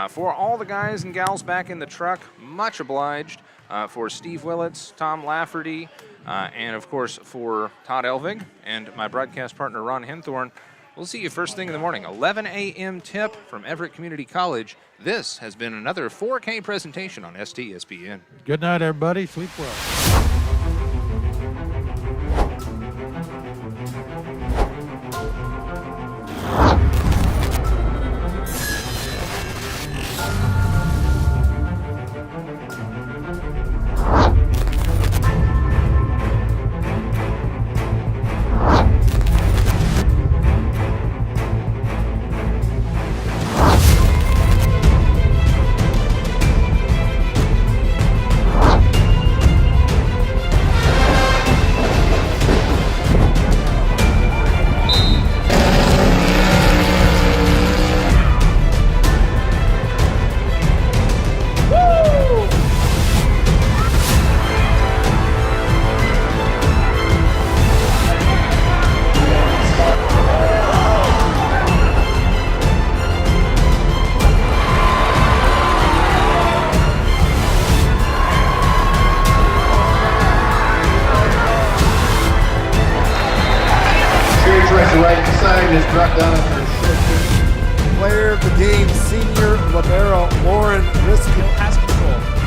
For all the guys and gals back in the truck, much obliged. For Steve Willits, Tom Lafferty, and of course for Todd Elvig and my broadcast partner Ron Henthorn. We'll see you first thing in the morning, 11 a.m. tip from Everett Community College. This has been another 4K presentation on STSPN. Good night, everybody. Sleep well. Right side is brought down for player of the game, senior libero Lauren Riskin. Has control.